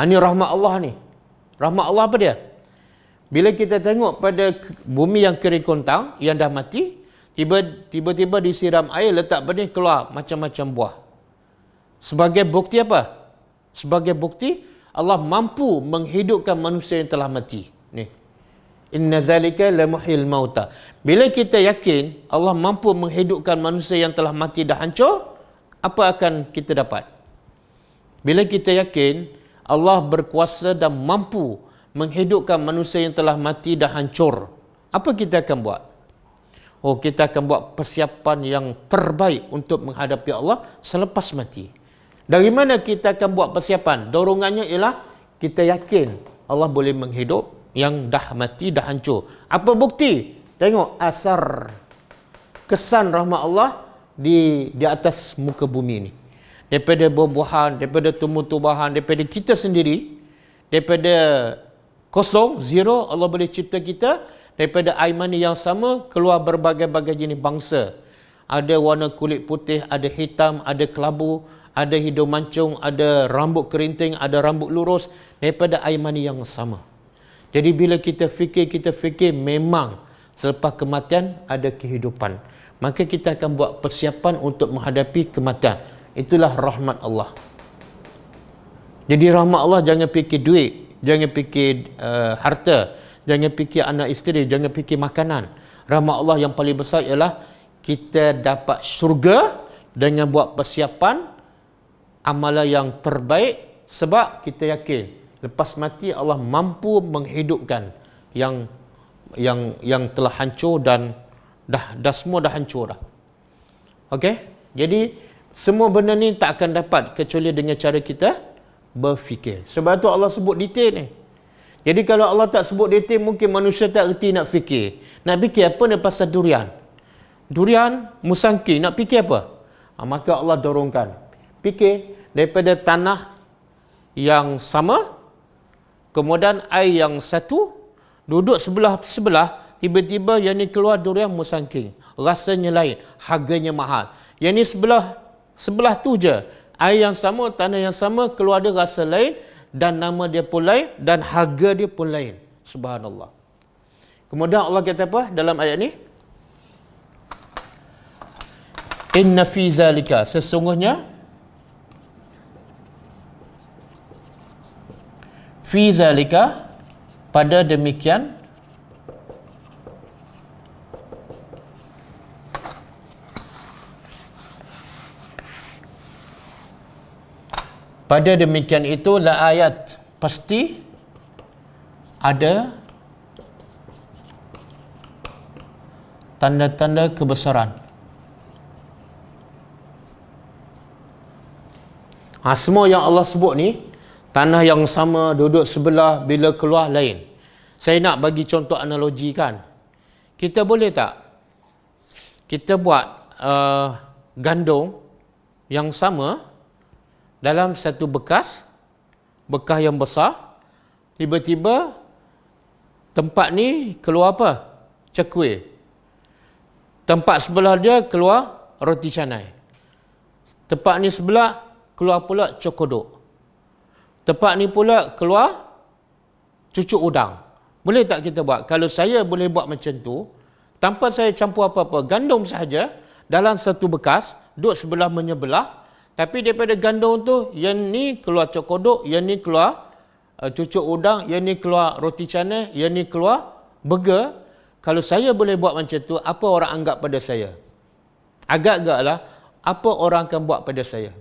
Ini rahmat Allah ni. Rahmat Allah apa dia? Bila kita tengok pada bumi yang kering kontang, yang dah mati, Tiba-tiba disiram air, letak benih, keluar macam-macam buah. Sebagai bukti apa? Sebagai bukti Allah mampu menghidupkan manusia yang telah mati. Ni. Inna zalika lamuhyil mauta. Bila kita yakin Allah mampu menghidupkan manusia yang telah mati dah hancur, apa akan kita dapat? Bila kita yakin Allah berkuasa dan mampu menghidupkan manusia yang telah mati dah hancur, apa kita akan buat? Oh, kita akan buat persiapan yang terbaik untuk menghadapi Allah selepas mati. Dari mana kita akan buat persiapan? Dorongannya ialah kita yakin Allah boleh menghidup yang dah mati, dah hancur. Apa bukti? Tengok asar, kesan rahmat Allah di atas muka bumi ni. Daripada buah-buahan, daripada tumbuh-tumbuhan, daripada kita sendiri, daripada kosong, zero, Allah boleh cipta kita. Daripada air mani yang sama, keluar berbagai-bagai jenis bangsa. Ada warna kulit putih, ada hitam, ada kelabu, ada hidung mancung, ada rambut kerinting, ada rambut lurus. Daripada air mani yang sama. Jadi bila kita fikir memang selepas kematian ada kehidupan. Maka kita akan buat persiapan untuk menghadapi kematian. Itulah rahmat Allah. Jadi rahmat Allah jangan fikir duit, jangan fikir harta, jangan fikir anak isteri, jangan fikir makanan. Rahmat Allah yang paling besar ialah kita dapat syurga dengan buat persiapan amalan yang terbaik, sebab kita yakin lepas mati Allah mampu menghidupkan yang telah hancur dan dah semua dah hancur dah. Okey? Jadi semua benda ni tak akan dapat kecuali dengan cara kita berfikir. Sebab tu Allah sebut detail ni. Jadi kalau Allah tak sebut detail, mungkin manusia tak erti nak fikir. Nak fikir apa ni pasal durian? Durian musangking, nak fikir apa? Maka Allah dorongkan. Fikir daripada tanah yang sama, kemudian air yang satu, duduk sebelah-sebelah, tiba-tiba yang ni keluar durian musangking. Rasanya lain, harganya mahal. Yang ni sebelah tu je. Air yang sama, tanah yang sama, keluar dia rasa lain, dan nama dia pun lain, dan harga dia pun lain. Subhanallah. Kemudian Allah kata apa dalam ayat ni? Inna fi zalika, sesungguhnya fi zalika, pada demikian, pada demikian itu la ayat, pasti ada tanda-tanda kebesaran. Semua yang Allah sebut ni, tanah yang sama, duduk sebelah, bila keluar lain. Saya nak bagi contoh analogi kan. Kita boleh tak kita buat gandum yang sama dalam satu bekas yang besar, tiba-tiba tempat ni keluar apa? Cekwe. Tempat sebelah dia keluar roti canai. Tempat ni sebelah keluar pula cokodok. Tempat ni pula keluar cucuk udang. Boleh tak kita buat? Kalau saya boleh buat macam tu, tanpa saya campur apa-apa, gandum sahaja dalam satu bekas, duduk sebelah menyebelah, tapi daripada gandum tu, yang ni keluar cokodok, yang ni keluar cucuk udang, yang ni keluar roti canai, yang ni keluar burger. Kalau saya boleh buat macam tu, apa orang anggap pada saya? Agak-agaklah, apa orang akan buat pada saya?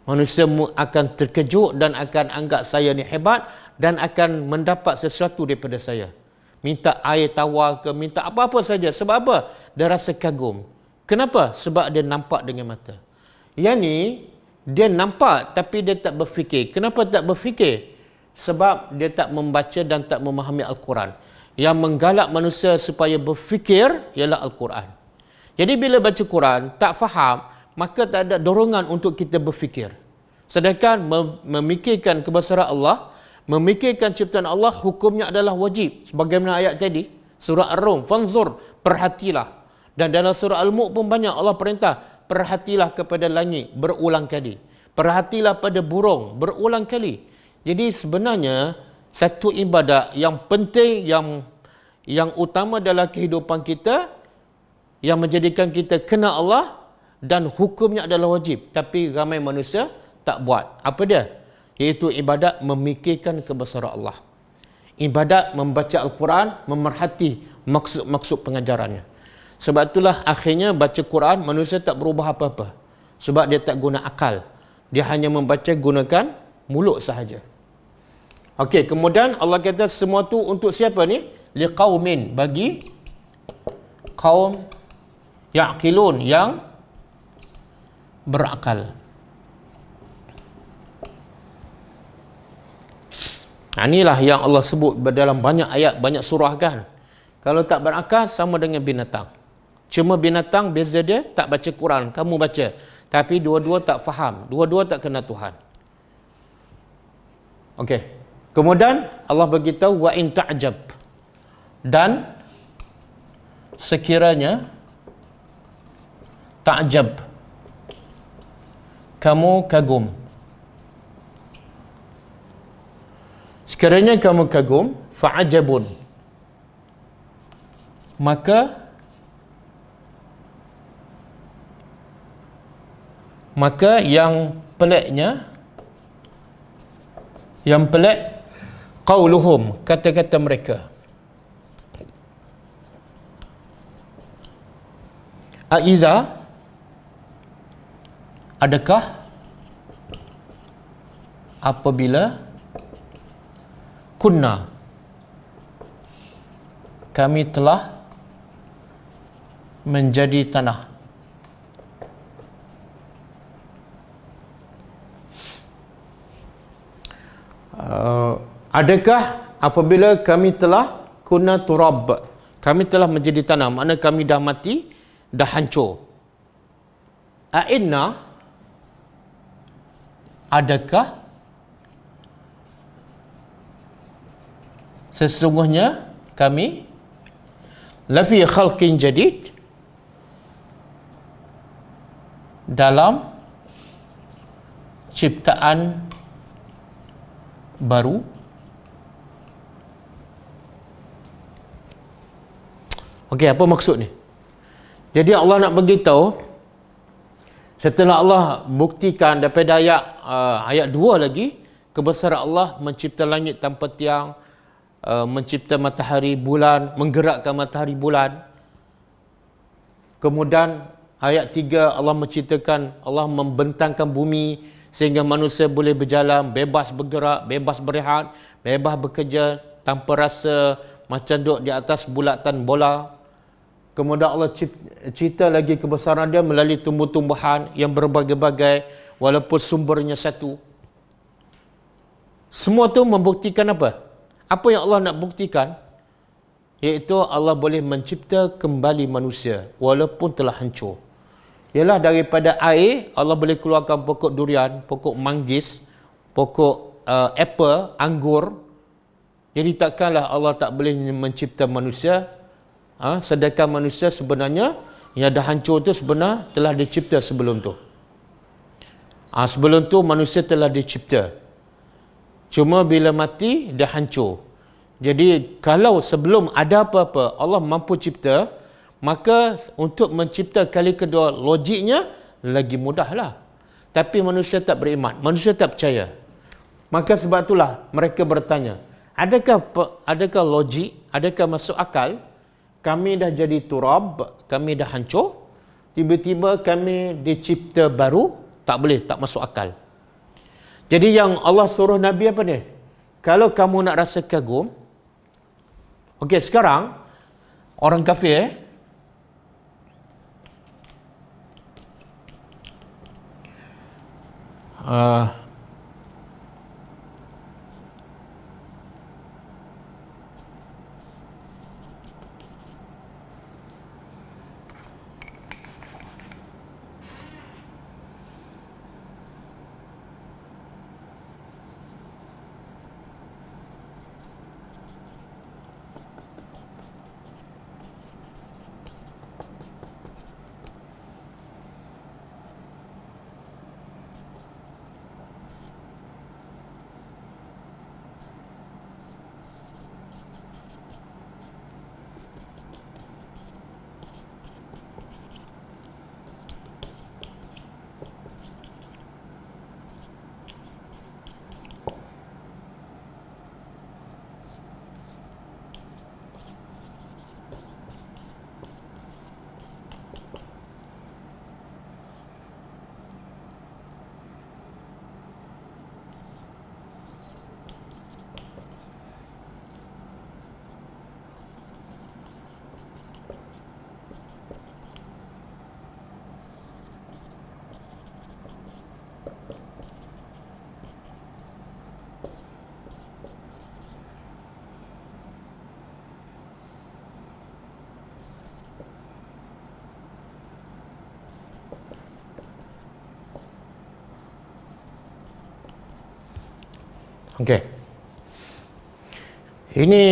Manusia akan terkejut dan akan anggap saya ni hebat dan akan mendapat sesuatu daripada saya. Minta air tawar ke, minta apa-apa saja. Sebab apa? Dia rasa kagum. Kenapa? Sebab dia nampak dengan mata. Yang ni, dia nampak tapi dia tak berfikir. Kenapa tak berfikir? Sebab dia tak membaca dan tak memahami Al-Quran. Yang menggalak manusia supaya berfikir ialah Al-Quran. Jadi bila baca Quran, tak faham, maka tak ada dorongan untuk kita berfikir. Sedangkan memikirkan kebesaran Allah, memikirkan ciptaan Allah, hukumnya adalah wajib. Sebagaimana ayat tadi, surah Ar-Rum, fanzur, perhatilah. Dan dalam surah Al-Mulk pun banyak Allah perintah, perhatilah kepada langit berulang kali. Perhatilah pada burung berulang kali. Jadi sebenarnya satu ibadat yang penting, yang utama dalam kehidupan kita, yang menjadikan kita kenal Allah dan hukumnya adalah wajib. Tapi ramai manusia tak buat. Apa dia? Iaitu ibadat memikirkan kebesaran Allah. Ibadat membaca Al-Quran, memerhati maksud-maksud pengajarannya. Sebab itulah akhirnya baca Quran manusia tak berubah apa-apa. Sebab dia tak guna akal. Dia hanya membaca gunakan mulut sahaja. Okey, kemudian Allah kata semua tu untuk siapa ni? Liqaumin, bagi kaum ya'qilun, yang berakal. Inilah yang Allah sebut dalam banyak ayat, banyak surah kan. Kalau tak berakal sama dengan binatang. Cuma binatang beza dia tak baca Quran, kamu baca. Tapi dua-dua tak faham, dua-dua tak kenal Tuhan. Okey. Kemudian Allah beritahu wa in ta'jab. Dan sekiranya ta'jab, kamu kagum. Sekiranya kamu kagum, fa'ajabun, maka yang peliknya, yang pelik, qauluhum, kata-kata mereka. Aiza, adakah apabila kunna, kami telah menjadi tanah. Adakah apabila kami telah kunna turab, kami telah menjadi tanah, makna kami dah mati, dah hancur. A'inna, adakah sesungguhnya kami lafi khalqin jadid, dalam ciptaan baru. Okey, apa maksud ni? Jadi Allah nak beritahu, setelah Allah buktikan daripada ayat 2 lagi, kebesaran Allah mencipta langit tanpa tiang, mencipta matahari, bulan, menggerakkan matahari, bulan. Kemudian ayat 3 Allah menciptakan, Allah membentangkan bumi sehingga manusia boleh berjalan, bebas bergerak, bebas berehat, bebas bekerja tanpa rasa macam duduk di atas bulatan bola. Kemudian Allah cerita lagi kebesaran dia melalui tumbuh-tumbuhan yang berbagai-bagai walaupun sumbernya satu. Semua tu membuktikan apa? Apa yang Allah nak buktikan? Iaitu Allah boleh mencipta kembali manusia walaupun telah hancur. Ialah daripada air Allah boleh keluarkan pokok durian, pokok manggis, pokok apple, anggur. Jadi takkanlah Allah tak boleh mencipta manusia, sedangkan manusia sebenarnya yang dah hancur tu sebenarnya telah dicipta sebelum tu. Sebelum tu manusia telah dicipta. Cuma bila mati dia hancur. Jadi kalau sebelum ada apa-apa Allah mampu cipta, maka untuk mencipta kali kedua logiknya lagi mudahlah. Tapi manusia tak beriman, manusia tak percaya. Maka sebab itulah mereka bertanya, adakah logik, adakah masuk akal kami dah jadi turab, kami dah hancur, tiba-tiba kami dicipta baru? Tak boleh, tak masuk akal. Jadi yang Allah suruh Nabi apa ni? Kalau kamu nak rasa kagum, okey, sekarang orang kafir Okey. Ini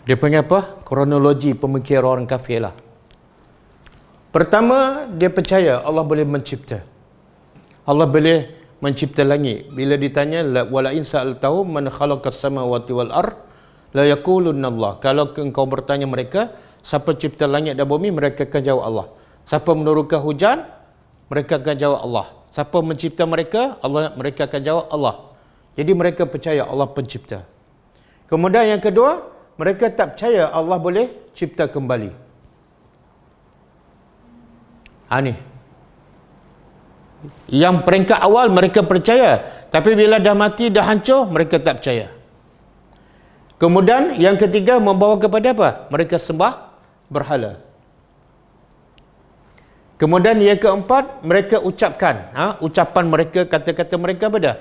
dia panggil apa? Kronologi pemikiran orang kafir lah. Pertama, dia percaya Allah boleh mencipta. Allah boleh mencipta langit. Bila ditanya, wala in sa'altahu man khalaqas samawati wal ard la yaqulunna Allah. Kalau engkau bertanya mereka, siapa cipta langit dan bumi, mereka akan jawab Allah. Siapa menurunkan hujan, mereka akan jawab Allah. Siapa mencipta mereka, mereka akan jawab Allah. Jadi mereka percaya Allah pencipta. Kemudian yang kedua, mereka tak percaya Allah boleh cipta kembali. Ni. Yang peringkat awal mereka percaya, tapi bila dah mati, dah hancur, mereka tak percaya. Kemudian yang ketiga membawa kepada apa? Mereka sembah berhala. Kemudian yang keempat, mereka ucapkan, ucapan mereka, kata-kata mereka apa dah?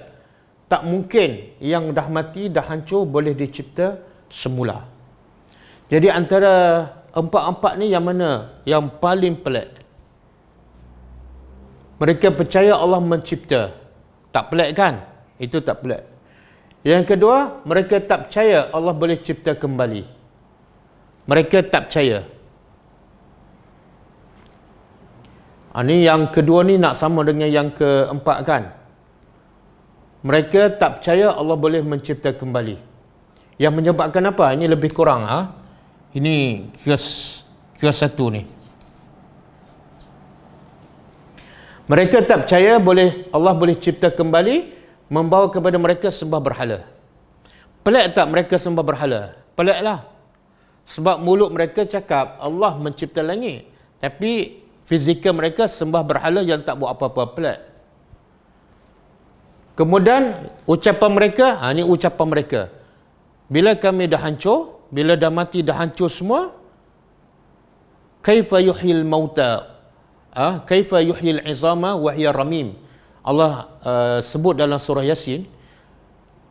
Tak mungkin yang dah mati, dah hancur boleh dicipta semula. Jadi antara empat-empat ni yang mana yang paling pelik? Mereka percaya Allah mencipta. Tak pelik kan? Itu tak pelik. Yang kedua, mereka tak percaya Allah boleh cipta kembali. Mereka tak percaya. Ini yang kedua ni nak sama dengan yang keempat kan? Mereka tak percaya Allah boleh mencipta kembali. Yang menyebabkan apa? Ini lebih kurang. Ini kira satu ni. Mereka tak percaya Allah boleh cipta kembali, membawa kepada mereka sembah berhala. Pelik tak mereka sembah berhala? Peliklah. Sebab mulut mereka cakap Allah mencipta langit, tapi fizikal mereka sembah berhala yang tak buat apa-apa. Pelik. Kemudian ucapan mereka, ini ucapan mereka. Bila kami dah hancur, bila dah mati, dah hancur semua, kaifa yuhyil mauta, kaifa yuhyil izama wa hiya ramim. Allah sebut dalam surah Yasin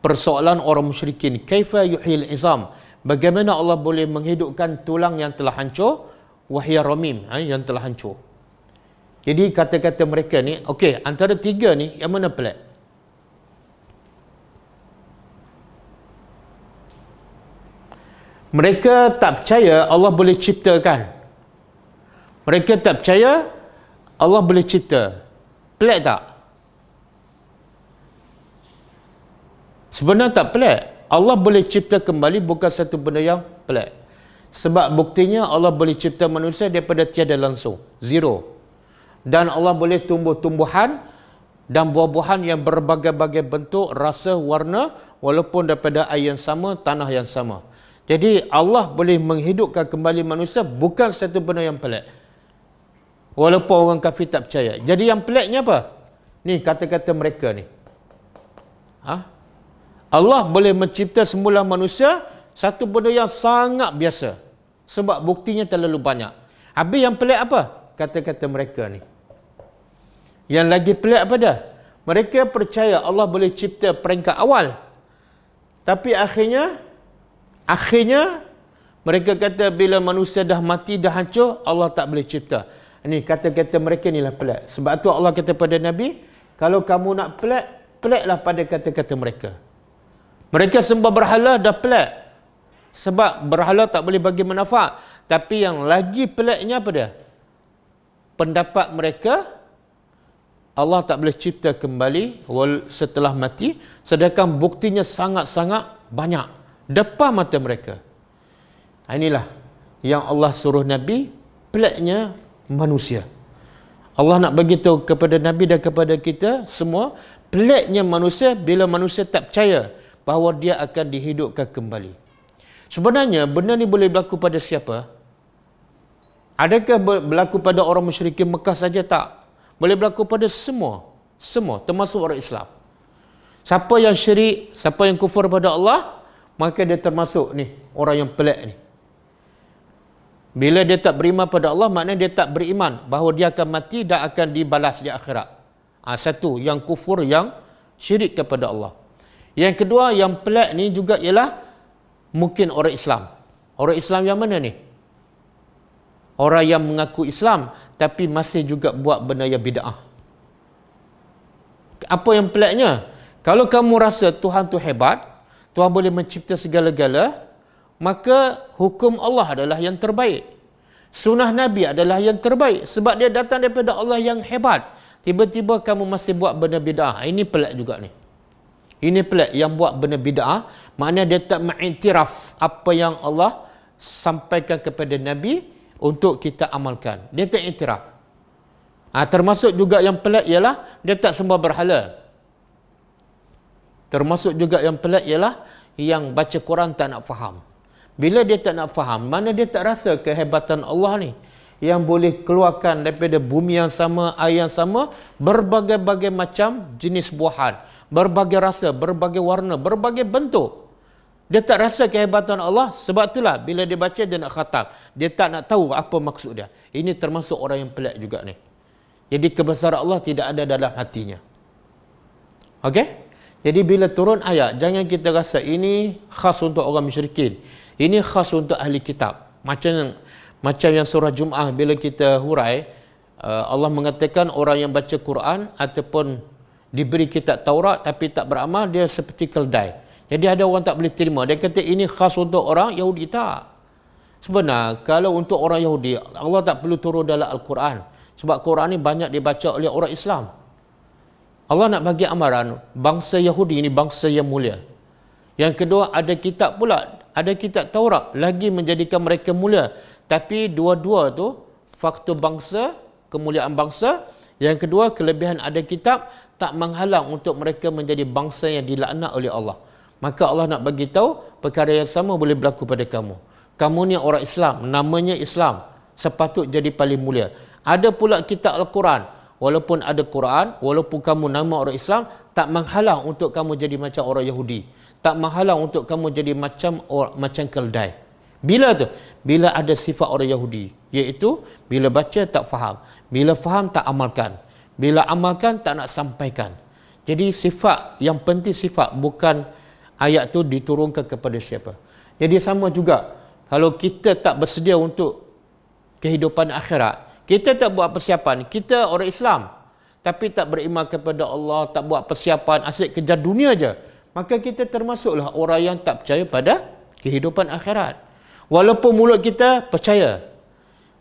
persoalan orang musyrikin, kaifa yuhyil izam, bagaimana Allah boleh menghidupkan tulang yang telah hancur, wa hiya ramim, yang telah hancur. Jadi kata-kata mereka ni, okey, antara tiga ni yang mana pelik? Mereka tak percaya Allah boleh ciptakan. Mereka tak percaya Allah boleh cipta. Pelik tak? Sebenarnya tak pelik. Allah boleh cipta kembali bukan satu benda yang pelik. Sebab buktinya Allah boleh cipta manusia daripada tiada langsung. Zero. Dan Allah boleh tumbuh-tumbuhan dan buah-buahan yang berbagai-bagai bentuk, rasa, warna, walaupun daripada air yang sama, tanah yang sama. Jadi Allah boleh menghidupkan kembali manusia bukan satu benda yang pelik. Walaupun orang kafir tak percaya. Jadi yang peliknya apa? Ni kata-kata mereka ni. Allah boleh mencipta semula manusia, satu benda yang sangat biasa. Sebab buktinya terlalu banyak. Habis yang pelik apa? Kata-kata mereka ni. Yang lagi pelik apa dah? Mereka percaya Allah boleh cipta peringkat awal. Tapi akhirnya mereka kata bila manusia dah mati, dah hancur, Allah tak boleh cipta. Ini kata-kata mereka inilah pelik. Sebab tu Allah kata pada Nabi, kalau kamu nak pelik, peliklah pada kata-kata mereka. Mereka sembah berhala dah pelik. Sebab berhala tak boleh bagi manfaat. Tapi yang lagi peliknya apa dia? Pendapat mereka, Allah tak boleh cipta kembali setelah mati, sedangkan buktinya sangat-sangat banyak depan mata mereka. Inilah yang Allah suruh Nabi, peliknya manusia. Allah nak bagi tahu kepada Nabi dan kepada kita semua, peliknya manusia bila manusia tak percaya bahawa dia akan dihidupkan kembali. Sebenarnya benda ni boleh berlaku pada siapa? Adakah berlaku pada orang musyrikin Mekah saja? Tak. Boleh berlaku pada semua, termasuk orang Islam. Siapa yang syirik, siapa yang kufur pada Allah, maka dia termasuk ni orang yang pelik ni. Bila dia tak beriman pada Allah, maknanya dia tak beriman bahawa dia akan mati dan akan dibalas di akhirat. Satu, yang kufur, yang syirik kepada Allah. Yang kedua, yang pelik ni juga ialah mungkin orang Islam. Orang Islam yang mana ni? Orang yang mengaku Islam tapi masih juga buat benda yang bid'ah. Apa yang peliknya? Kalau kamu rasa Tuhan tu hebat, Tuhan boleh mencipta segala-gala, maka hukum Allah adalah yang terbaik. Sunnah Nabi adalah yang terbaik sebab dia datang daripada Allah yang hebat. Tiba-tiba kamu masih buat benda bid'ah. Ini pelik juga ni. Ini pelik yang buat benda bid'ah, maknanya dia tak mengiktiraf apa yang Allah sampaikan kepada Nabi untuk kita amalkan. Dia tak iktiraf. Termasuk juga yang pelik ialah dia tak sembah berhala. Termasuk juga yang pelik ialah yang baca Quran tak nak faham. Bila dia tak nak faham, mana dia tak rasa kehebatan Allah ni yang boleh keluarkan daripada bumi yang sama, air yang sama, berbagai-bagai macam jenis buahan, berbagai rasa, berbagai warna, berbagai bentuk. Dia tak rasa kehebatan Allah, sebab itulah bila dia baca dia nak khatam. Dia tak nak tahu apa maksud dia. Ini termasuk orang yang pelik juga ni. Jadi kebesaran Allah tidak ada dalam hatinya. Okey? Jadi bila turun ayat, jangan kita rasa ini khas untuk orang musyrikin. Ini khas untuk ahli kitab. Macam yang surah Jum'ah bila kita hurai, Allah mengatakan orang yang baca Quran ataupun diberi kitab Taurat tapi tak beramal, dia seperti keldai. Jadi ada orang tak boleh terima. Dia kata ini khas untuk orang Yahudi. Tak. Sebenarnya kalau untuk orang Yahudi, Allah tak perlu turun dalam Al-Quran. Sebab Quran ni banyak dibaca oleh orang Islam. Allah nak bagi amaran, bangsa Yahudi ini bangsa yang mulia. Yang kedua, ada kitab pula, ada kitab Taurat, lagi menjadikan mereka mulia. Tapi dua-dua tu, faktor bangsa, kemuliaan bangsa. Yang kedua, kelebihan ada kitab, tak menghalang untuk mereka menjadi bangsa yang dilaknat oleh Allah. Maka Allah nak bagi tahu, perkara yang sama boleh berlaku pada kamu. Kamu ni orang Islam, namanya Islam, sepatut jadi paling mulia. Ada pula kitab Al-Quran. Walaupun ada Quran, walaupun kamu nama orang Islam, tak menghalang untuk kamu jadi macam orang Yahudi. Tak menghalang untuk kamu jadi macam keldai. Bila tu? Bila ada sifat orang Yahudi. Iaitu, bila baca tak faham. Bila faham tak amalkan. Bila amalkan tak nak sampaikan. Jadi sifat, yang penting sifat, bukan ayat tu diturunkan kepada siapa. Jadi sama juga, kalau kita tak bersedia untuk kehidupan akhirat, kita tak buat persiapan, kita orang Islam, tapi tak beriman kepada Allah, tak buat persiapan, asyik kejar dunia je, maka kita termasuklah orang yang tak percaya pada kehidupan akhirat. Walaupun mulut kita percaya,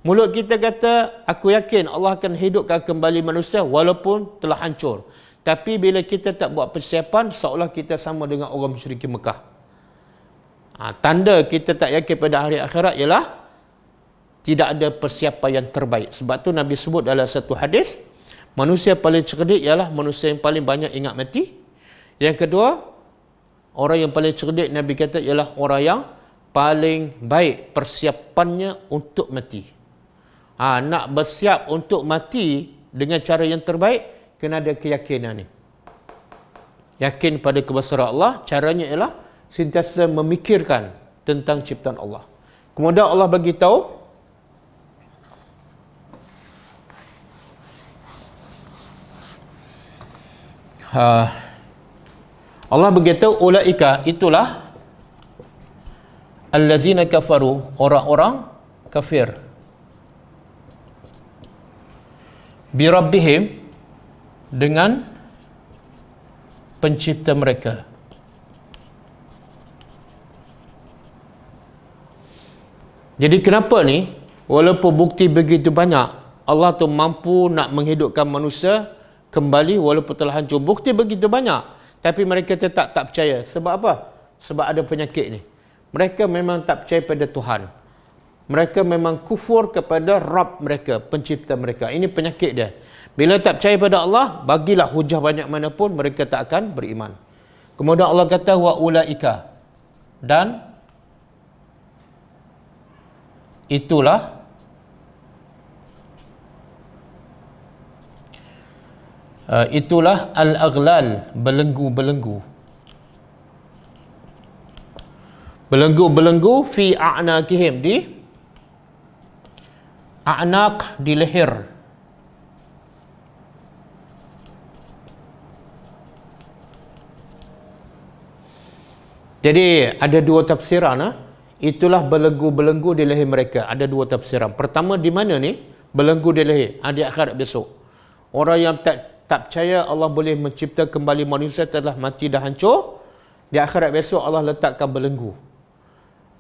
mulut kita kata, aku yakin Allah akan hidupkan kembali manusia walaupun telah hancur. Tapi bila kita tak buat persiapan, seolah kita sama dengan orang musyrikin Mekah. Tanda kita tak yakin pada hari akhirat ialah tidak ada persiapan yang terbaik. Sebab tu Nabi sebut dalam satu hadis, manusia paling cerdik ialah manusia yang paling banyak ingat mati. Yang kedua, orang yang paling cerdik Nabi kata ialah orang yang paling baik persiapannya untuk mati. Nak bersiap untuk mati dengan cara yang terbaik, kena ada keyakinan ni. Yakin pada kebesaran Allah, caranya ialah sentiasa memikirkan tentang ciptaan Allah. Kemudian Allah bagi tahu, Allah beritahu ulaika, itulah allazina kafaru, orang-orang kafir, bi rabbihim, dengan pencipta mereka. Jadi kenapa ni walaupun bukti begitu banyak, Allah tu mampu nak menghidupkan manusia kembali walaupun telah hancur, bukti begitu banyak, tapi mereka tetap tak percaya. Sebab apa? Sebab ada penyakit ni. Mereka memang tak percaya pada Tuhan. Mereka memang kufur kepada Rabb mereka, pencipta mereka. Ini penyakit dia. Bila tak percaya pada Allah, bagilah hujah banyak mana pun, mereka tak akan beriman. Kemudian Allah kata wa ulaika, dan itulah al-aghlal, belenggu-belenggu. Belenggu-belenggu fi a'naqihim, di a'naq, di leher. Jadi ada dua tafsiran. Itulah belenggu-belenggu di leher mereka. Ada dua tafsiran. Pertama, di mana ni belenggu di leher? Di akhirat besok. Orang yang tak tak percaya Allah boleh mencipta kembali manusia telah mati dah hancur, di akhirat besok Allah letakkan belenggu.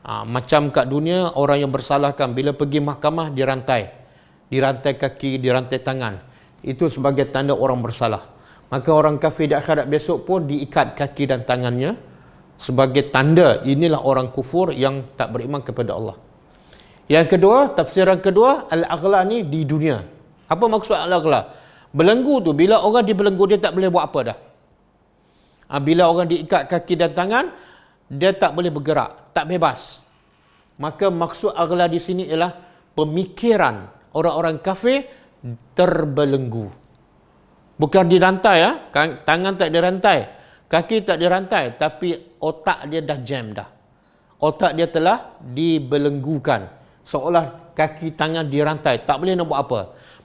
Macam kat dunia, orang yang bersalahkan bila pergi mahkamah dirantai kaki, dirantai tangan. Itu sebagai tanda orang bersalah. Maka orang kafir di akhirat besok pun diikat kaki dan tangannya sebagai tanda inilah orang kufur yang tak beriman kepada Allah. Yang kedua, tafsiran kedua, al-aghla ni di dunia. Apa maksud al-aghla? Belenggu tu, bila orang dibelenggu dia tak boleh buat apa dah. Bila orang diikat kaki dan tangan, dia tak boleh bergerak, tak bebas. Maka maksud aghla di sini ialah pemikiran orang-orang kafir terbelenggu. Bukan dirantai, tangan tak dirantai, kaki tak dirantai, tapi otak dia dah jam dah. Otak dia telah dibelenggukan. Seolah kaki tangan dirantai, tak boleh nak buat apa.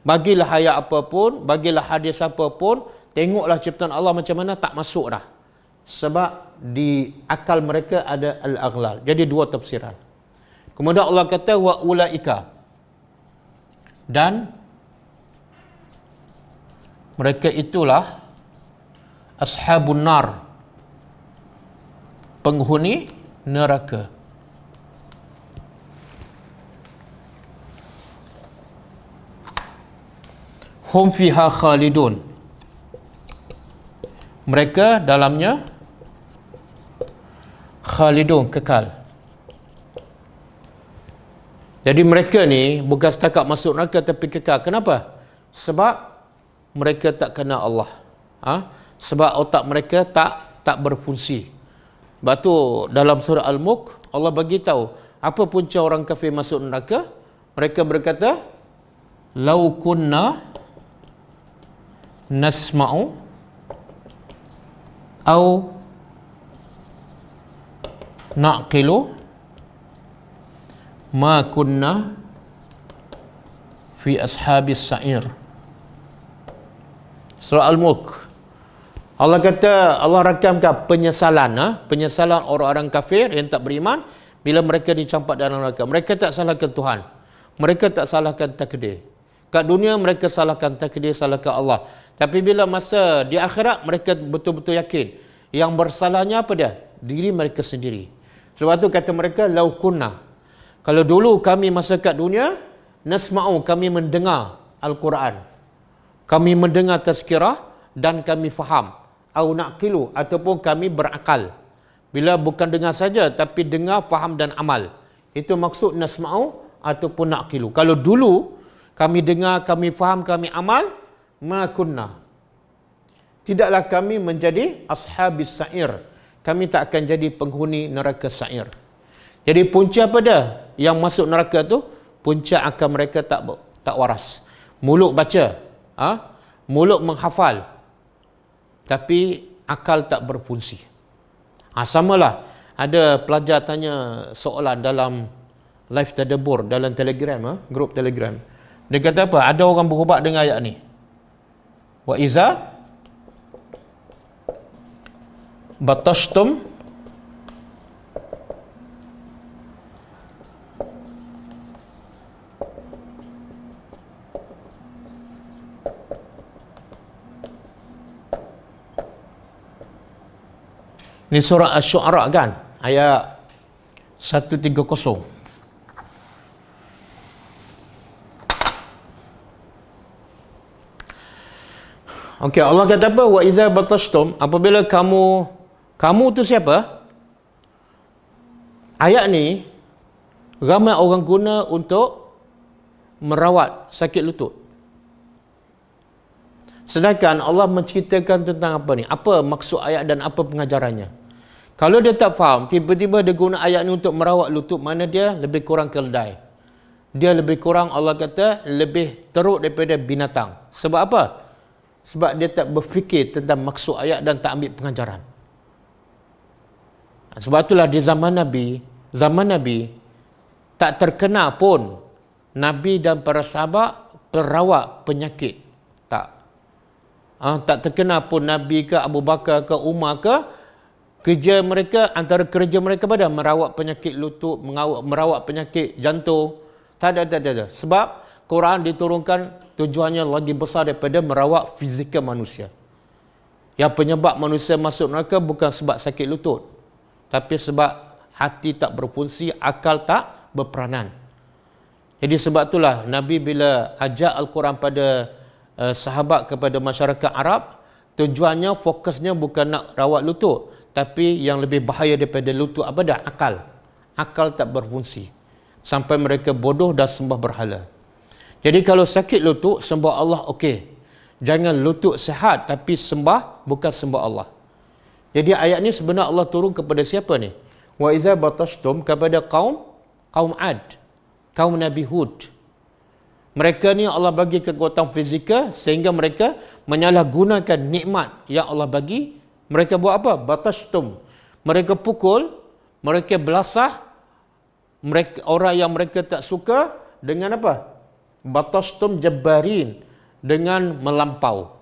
Bagilah ayat apa pun, bagilah hadis apa pun, tengoklah ciptaan Allah macam mana, tak masuk dah. Sebab di akal mereka ada al-aghlal. Jadi dua tafsiran. Kemudian Allah kata wa ulaika, dan mereka itulah ashabun nar, penghuni neraka. Hum fiha khalidun, mereka dalamnya khalidun, kekal. Jadi mereka ni bukan setakat masuk neraka tapi kekal. Kenapa? Sebab mereka tak kenal Allah. Sebab otak mereka tak berfungsi. Sebab tu dalam surah Al-Mulk Allah bagi tahu apa punca orang kafir masuk neraka. Mereka berkata, "Lau kunna nasma'u au naqilu ma kunna fi ashabis sa'ir." Surah Al-Mulk. Allah kata, Allah rakamkan penyesalan orang-orang kafir yang tak beriman bila mereka dicampak dalam neraka. Mereka tak salahkan Tuhan. Mereka tak salahkan takdir. Kat dunia mereka salahkan takdir, salahkan Allah. Tapi bila masa di akhirat, mereka betul-betul yakin yang bersalahnya apa dia? Diri mereka sendiri. Sebab tu kata mereka, lau kunna. Kalau dulu kami masa kat dunia, nasma'u, kami mendengar Al-Quran, kami mendengar tazkirah dan kami faham, au naqilu, ataupun kami berakal. Bila bukan dengar saja tapi dengar, faham dan amal, itu maksud nasma'u ataupun naqilu. Kalau dulu kami dengar, kami faham, kami amal, ma kunna, tidaklah kami menjadi ashabis sa'ir, kami tak akan jadi penghuni neraka sa'ir. Jadi punca apa dia yang masuk neraka tu? Punca akal mereka tak waras. Mulut baca, mulut menghafal, tapi akal tak berfungsi. Samalah, ada pelajar tanya soalan dalam live tadabbur dalam Telegram, grup Telegram. Dia kata apa? Ada orang berubat dengan ayat ni. Wa iza batashtum ni surah Asy-Syu'ara kan, ayat 130. Okey, Allah kata apa? Wa iza batashtum, apabila kamu tu siapa? Ayat ni ramai orang guna untuk merawat sakit lutut. Sedangkan Allah menceritakan tentang apa ni? Apa maksud ayat dan apa pengajarannya? Kalau dia tak faham, tiba-tiba dia guna ayat ni untuk merawat lutut, mana dia lebih kurang keledai. Dia lebih kurang, Allah kata, lebih teruk daripada binatang. Sebab apa? Sebab dia tak berfikir tentang maksud ayat dan tak ambil pengajaran. Sebab itulah di zaman Nabi tak terkenal pun Nabi dan para sahabat perawat penyakit. Tak terkenal pun Nabi ke Abu Bakar ke Umar ke, antara kerja mereka merawat penyakit lutut, merawat penyakit jantung. Tak ada. Sebab Quran diturunkan tujuannya lagi besar daripada merawat fizikal manusia. Yang penyebab manusia masuk neraka bukan sebab sakit lutut, tapi sebab hati tak berfungsi, akal tak berperanan. Jadi sebab itulah Nabi bila ajak Al-Quran pada sahabat kepada masyarakat Arab, tujuannya, fokusnya bukan nak rawat lutut, tapi yang lebih bahaya daripada lutut apa dah? Akal. Akal tak berfungsi. Sampai mereka bodoh dan sembah berhala. Jadi kalau sakit lutut, sembah Allah okey. Jangan lutut sihat tapi sembah, bukan sembah Allah. Jadi ayat ni sebenarnya Allah turun kepada siapa ni? Wa iza batashtum, kepada kaum Ad, kaum Nabi Hud. Mereka ni Allah bagi kekuatan fizikal sehingga mereka menyalahgunakan nikmat yang Allah bagi. Mereka buat apa? Batashtum. Mereka pukul, mereka belasah mereka, orang yang mereka tak suka dengan apa? Batashtum jabbarin, dengan melampau.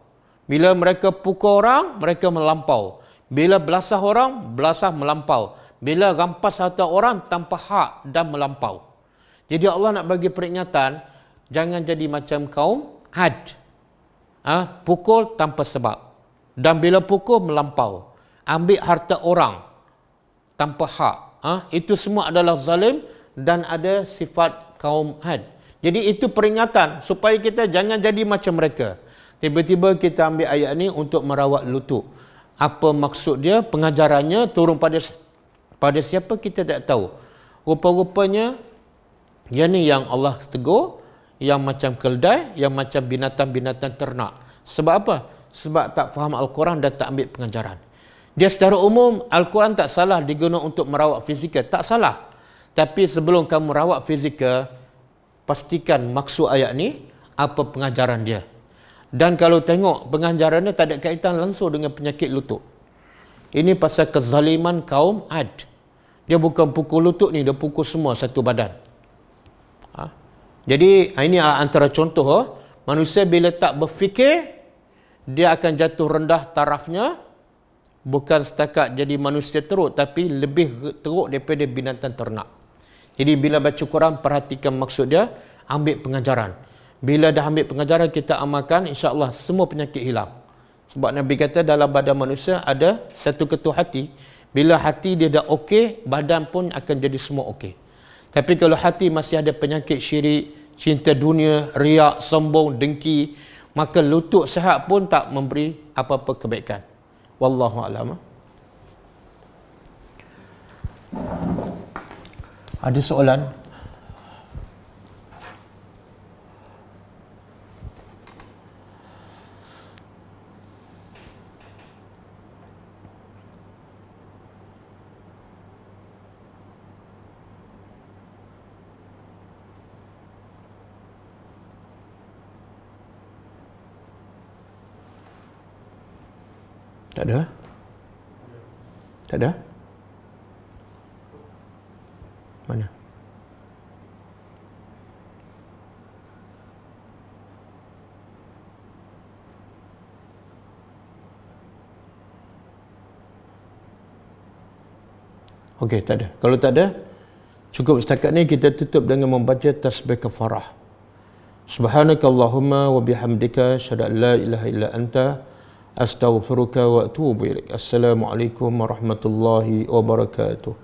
Bila mereka pukul orang, mereka melampau. Bila belasah orang, belasah melampau. Bila rampas harta orang tanpa hak dan melampau. Jadi Allah nak bagi peringatan, jangan jadi macam kaum Ad. Pukul tanpa sebab. Dan bila pukul melampau. Ambil harta orang tanpa hak. Itu semua adalah zalim dan ada sifat kaum Ad. Jadi itu peringatan supaya kita jangan jadi macam mereka. Tiba-tiba kita ambil ayat ni untuk merawat lutut. Apa maksud dia? Pengajarannya turun pada siapa kita tak tahu. Rupa-rupanya yang ni yang Allah tegur, yang macam keldai, yang macam binatang-binatang ternak. Sebab apa? Sebab tak faham Al-Quran dan tak ambil pengajaran. Dia secara umum Al-Quran tak salah digunakan untuk merawat fizikal, tak salah. Tapi sebelum kamu merawat fizikal, pastikan maksud ayat ni apa pengajaran dia. Dan kalau tengok pengajarannya tak ada kaitan langsung dengan penyakit lutut. Ini pasal kezaliman kaum Ad. Dia bukan pukul lutut ni, dia pukul semua satu badan. Jadi ini antara contoh manusia bila tak berfikir, dia akan jatuh rendah tarafnya, bukan setakat jadi manusia teruk, tapi lebih teruk daripada binatang ternak. Jadi bila baca Quran, perhatikan maksud dia, ambil pengajaran. Bila dah ambil pengajaran, kita amalkan, insya-Allah semua penyakit hilang. Sebab Nabi kata dalam badan manusia ada satu ketul hati. Bila hati dia dah okey, badan pun akan jadi semua okey. Tapi kalau hati masih ada penyakit syirik, cinta dunia, riak, sombong, dengki, maka lutut sihat pun tak memberi apa-apa kebaikan. Wallahu a'lam. Ada soalan? Tak ada? Tak ada? Mana? Okey, tak ada. Kalau tak ada, cukup setakat ni kita tutup dengan membaca tasbih kafarah. Subhanakallahumma wa bihamdika asyhadu an la ilaha illa anta astaghfiruka wa atubu ilaik. Assalamualaikum warahmatullahi wabarakatuh.